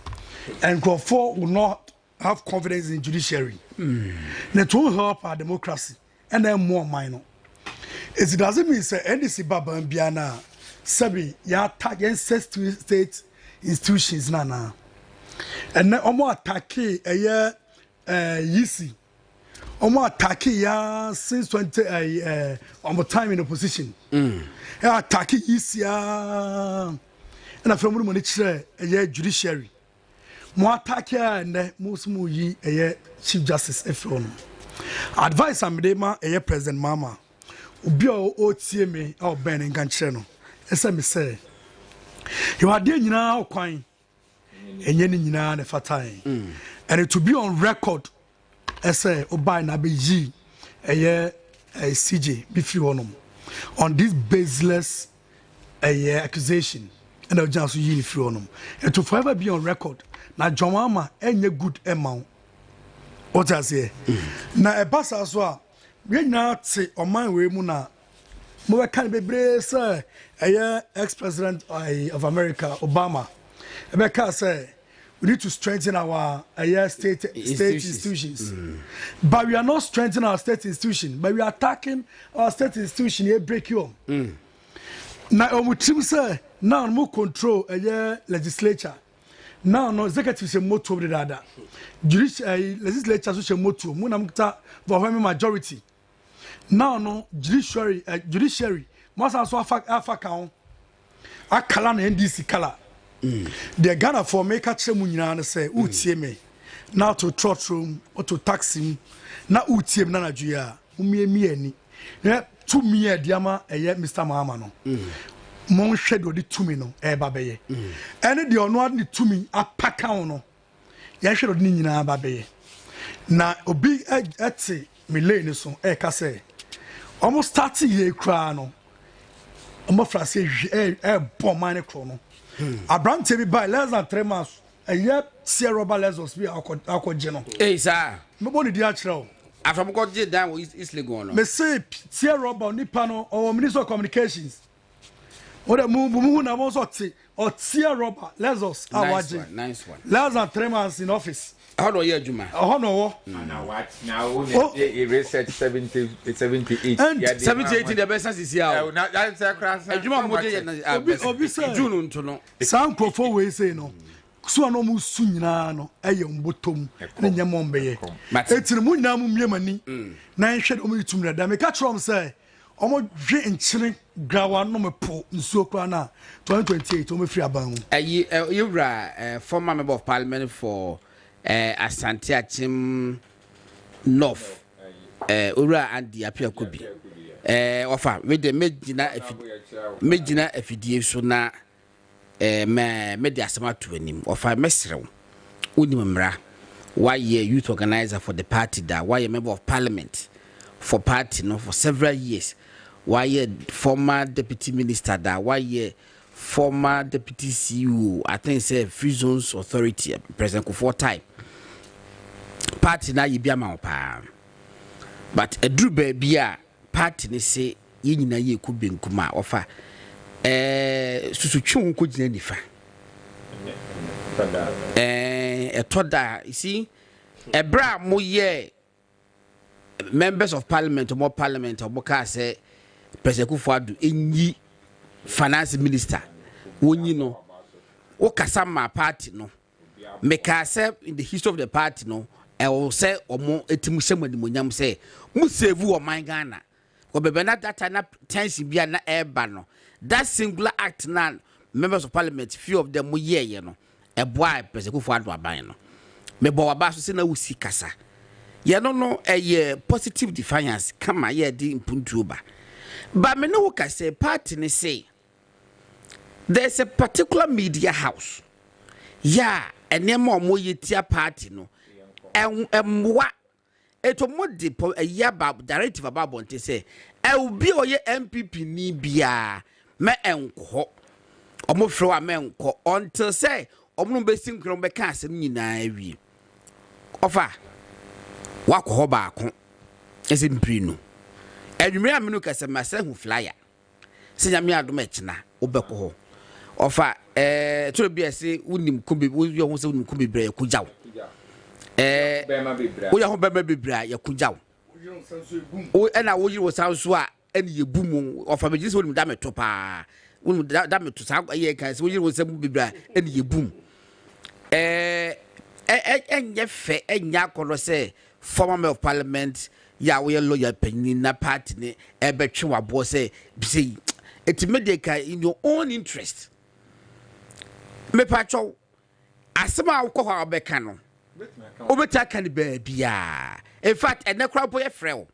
and for will not have confidence in judiciary. That will help our democracy and then more minor. It doesn't mean say NDC Baba and Biana Sabi ya attack against state institutions na. And then omo attack a year yisi. Omo attack ya since 20 omo time in opposition. Attack yisi ya. And from money chere a year judiciary. Mo attack ya and most mu yi a year Chief Justice Efron. Advice am de ma a year President Mama. Ubi o tie me o ben nkan chere no. Esa me say you are there nyina okwan enye ni nyina na fatai and it to be on record esa obai na be yi eye CJ be free on this baseless accusation and the just yi free onum it to forever be on record na Jomama enye good amount what I say na e basa so a we na te oman we mu na mo can be brace ex-president of America Obama Rebecca say we need to strengthen our state institutions. But we are not strengthening our state institution, but we are attacking our state institution here break you. Now we say now more control legislature. Now no executive say moto of the other. Judicial legislature say moto. Mo na mta majority. Now no judiciary must also affect akala na NDC kala. The Ghana for make a chemunyana and say utie me now to trot room or to taxi na utie na Nigeria me any 2 year diama Mr. Mahamano mon shadow the 2 no e babeye any the ono the 2 me apaka no ya shadow ni nyina babeye na obi ete me lane so e ka say almost 30 year kra no omo fra say bomb man kro no Abrante be by less than 3 months a year Sierra Lezos be alcohol general. Hey sir, nobody the actual after we got down is legal. Me say Sierra Nipano or Minister of Communications. What a move na was or Sierra Lezos nice one. Less than 3 months in office. How do you Juma? Oh no. Now what? Now research 78 and 78 in the business is here. Now that's a class. Juma Obi June to no. Some profo we say no. So no mu sunyina no eye mbotom na nyamombe ye. Etiri mu nyina mu miemani. Na hwede omo yitum da me ka trom say omo dwe nkyere grawa no me po nsuo kra na 2028 omo free aban. You former member of parliament for Asante-Achim North Ura and the Apia Kubi offer with the Medina FDA so na media sama to him offer mesrew unimra why youth organizer for the party that why a member of parliament for party no for several years why former deputy minister that why former deputy CEO I think say Free Zones Authority President Kufuor time party na yibia ma pa but edru ba bia party ni say ye nyina ye ku benkuma ofa susutwe ko gina nifa etoda you see ebra mo ye members of parliament or parliament or ka say President Kufuor do enyi finance minister wonyi no o kasama party no make say in the history of the party no I will say omo etimu semani monyam say mu save o man Ghana ko bebe na data na tension bia na eba no that singular act na members of parliament few of them ye no e boy President Kufuor do aban no me bo waba so say na wusi kasa ye no positive defiance kama ye di impuntu ba but me no ka say party ni say there's a particular media house and nemo mo yetia party no emwa eto modi a yaba directive about bonte say e obi oye MPP ni bia me enko omo fro amen ko until say omo be sim kro be ka asem nyina wi ofa wakọ ho baako ese mprinu adwumre amenu kase mase hu flyer se nyame adom ekina obekọ ho ofa to be ese unim kumbi wo ho se unim kumbi bre yakujaw wo ya ho bema bebra yakujaw o ena wo yiri wo sanso a eni yebum ofa be jisi unim da meto pa unim da meto sa ye kan se wo yiri wo se bebra eni yebum enye fe enya kono se former member of parliament ya we lawyer penny na party ne ebetwe wabo say say it medeka in your own interest me pacho asema wo ho obeka no obeta kan ba bia in fact ene kra boy frɛ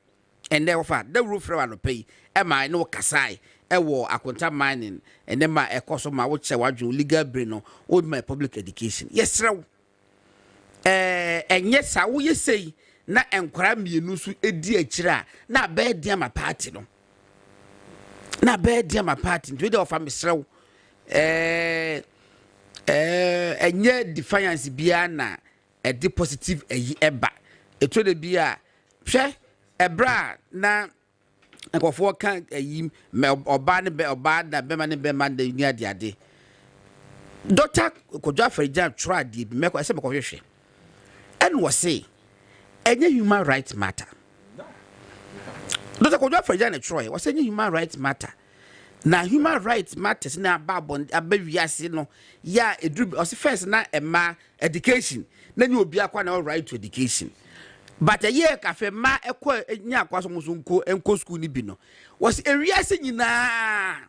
ene wo fa the roof frɛ no pay e ma no kasai e wo akonta mining ene ma ekoso ma wo che wadwo legal brain no o my public education yes rew enye sa wo yesei na enkwara mienu su edi akira na be dia ma party no na be dia ma party nti de ofa mesrew enye defiance bia na a positive eba eto de bia hwe ebra na ekofo kan ayim oba ne be oba da be ma ne be ma da ni ade Dr. Kodwa Ferijan trade bi meko ese meko hwehwe and was say any human rights matter. Dr. Kodwa Ferijan Troy was any human rights matter. Na human rights matters na babon abawiase no ya edru o first na ema education na ni obi akwa na right to education. But a year cafe ma ekwa nya akwa so musunko enko school ni bi no was ewiase nyina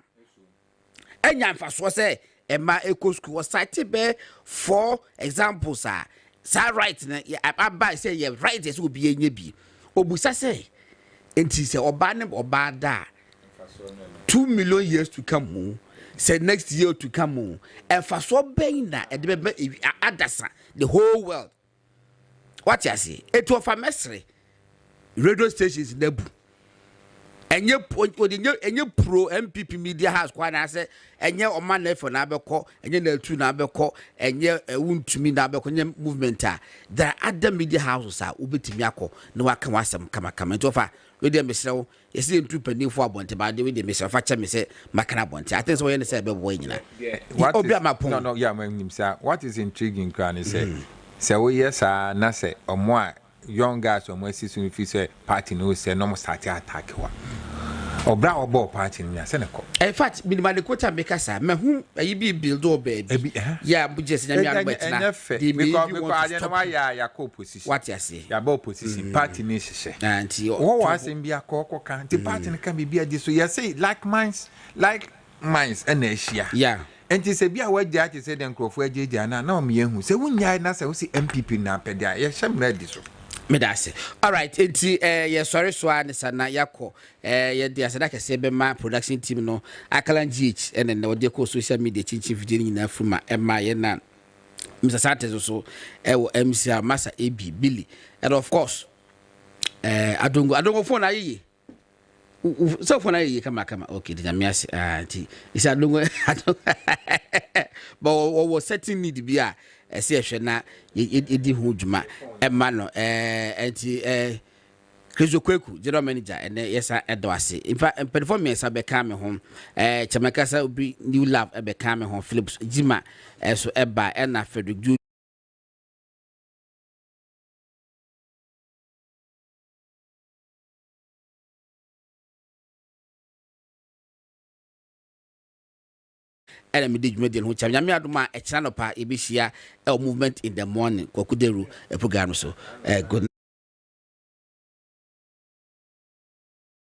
enya mfaso say ema eco school was cited be for examples are sa right na aba say ye right is will be enye bi obusa say enti say oba ne oba da 2 million years to come say next year to come emfaso ben na e de be adasa the whole world what you say it of a mesre radio stations nebu enye pro MPP media house kwa na say enye oma na efo na abekọ enye na atu na abekọ enye wuntumi na abekọ enye movement a there are other media houses a ubetimi akọ na waka wasem kama nto fa we dey mesrew yesi ntu panifo abonte ba de we dey mesrew fa cha me say makana abonte I think so we say be boy nyina obi amapon no yeah manim say what is intriguing kan say we yes na say omo a young guys omo asisun fi say party no say no start attack wa obra obo party ni ase ne ko in fact minimally quota make us me hu ayi bi build o baby yeah budget na me agbetina because I know ya ko opposition what you say ya ba opposition party ni hye anti wo wasem bia ko kan the party kan bi bia di so you say like minds and Asia yeah enti se bia wagya ati se den krofo agyegia na o me hu se wunya na se wo si MPP na pedia ye hyem na di so medase all right enti ye sorry so an sana yakọ ye dia sada kese be ma production team no akalan GH ene na wode ko social media chinchin video nyina fruma ema ye na Mr. Santos so ewo MC Masa AB Billy and of course adongo phone ayi so phone ayi kama okay de nyamiase anti isa adongo but we setting need bia ese ehwe na edi hu djuma ema no anti Krizo Kweku general manager ene yesa edwase in fact performance abeka me ho chemakasa obi new love abeka me ho Philips Jima so eba ena Frederick ene me de dwuma de ho cham nyame adoma e kira no pa ebehia movement in the morning kokuderu program so good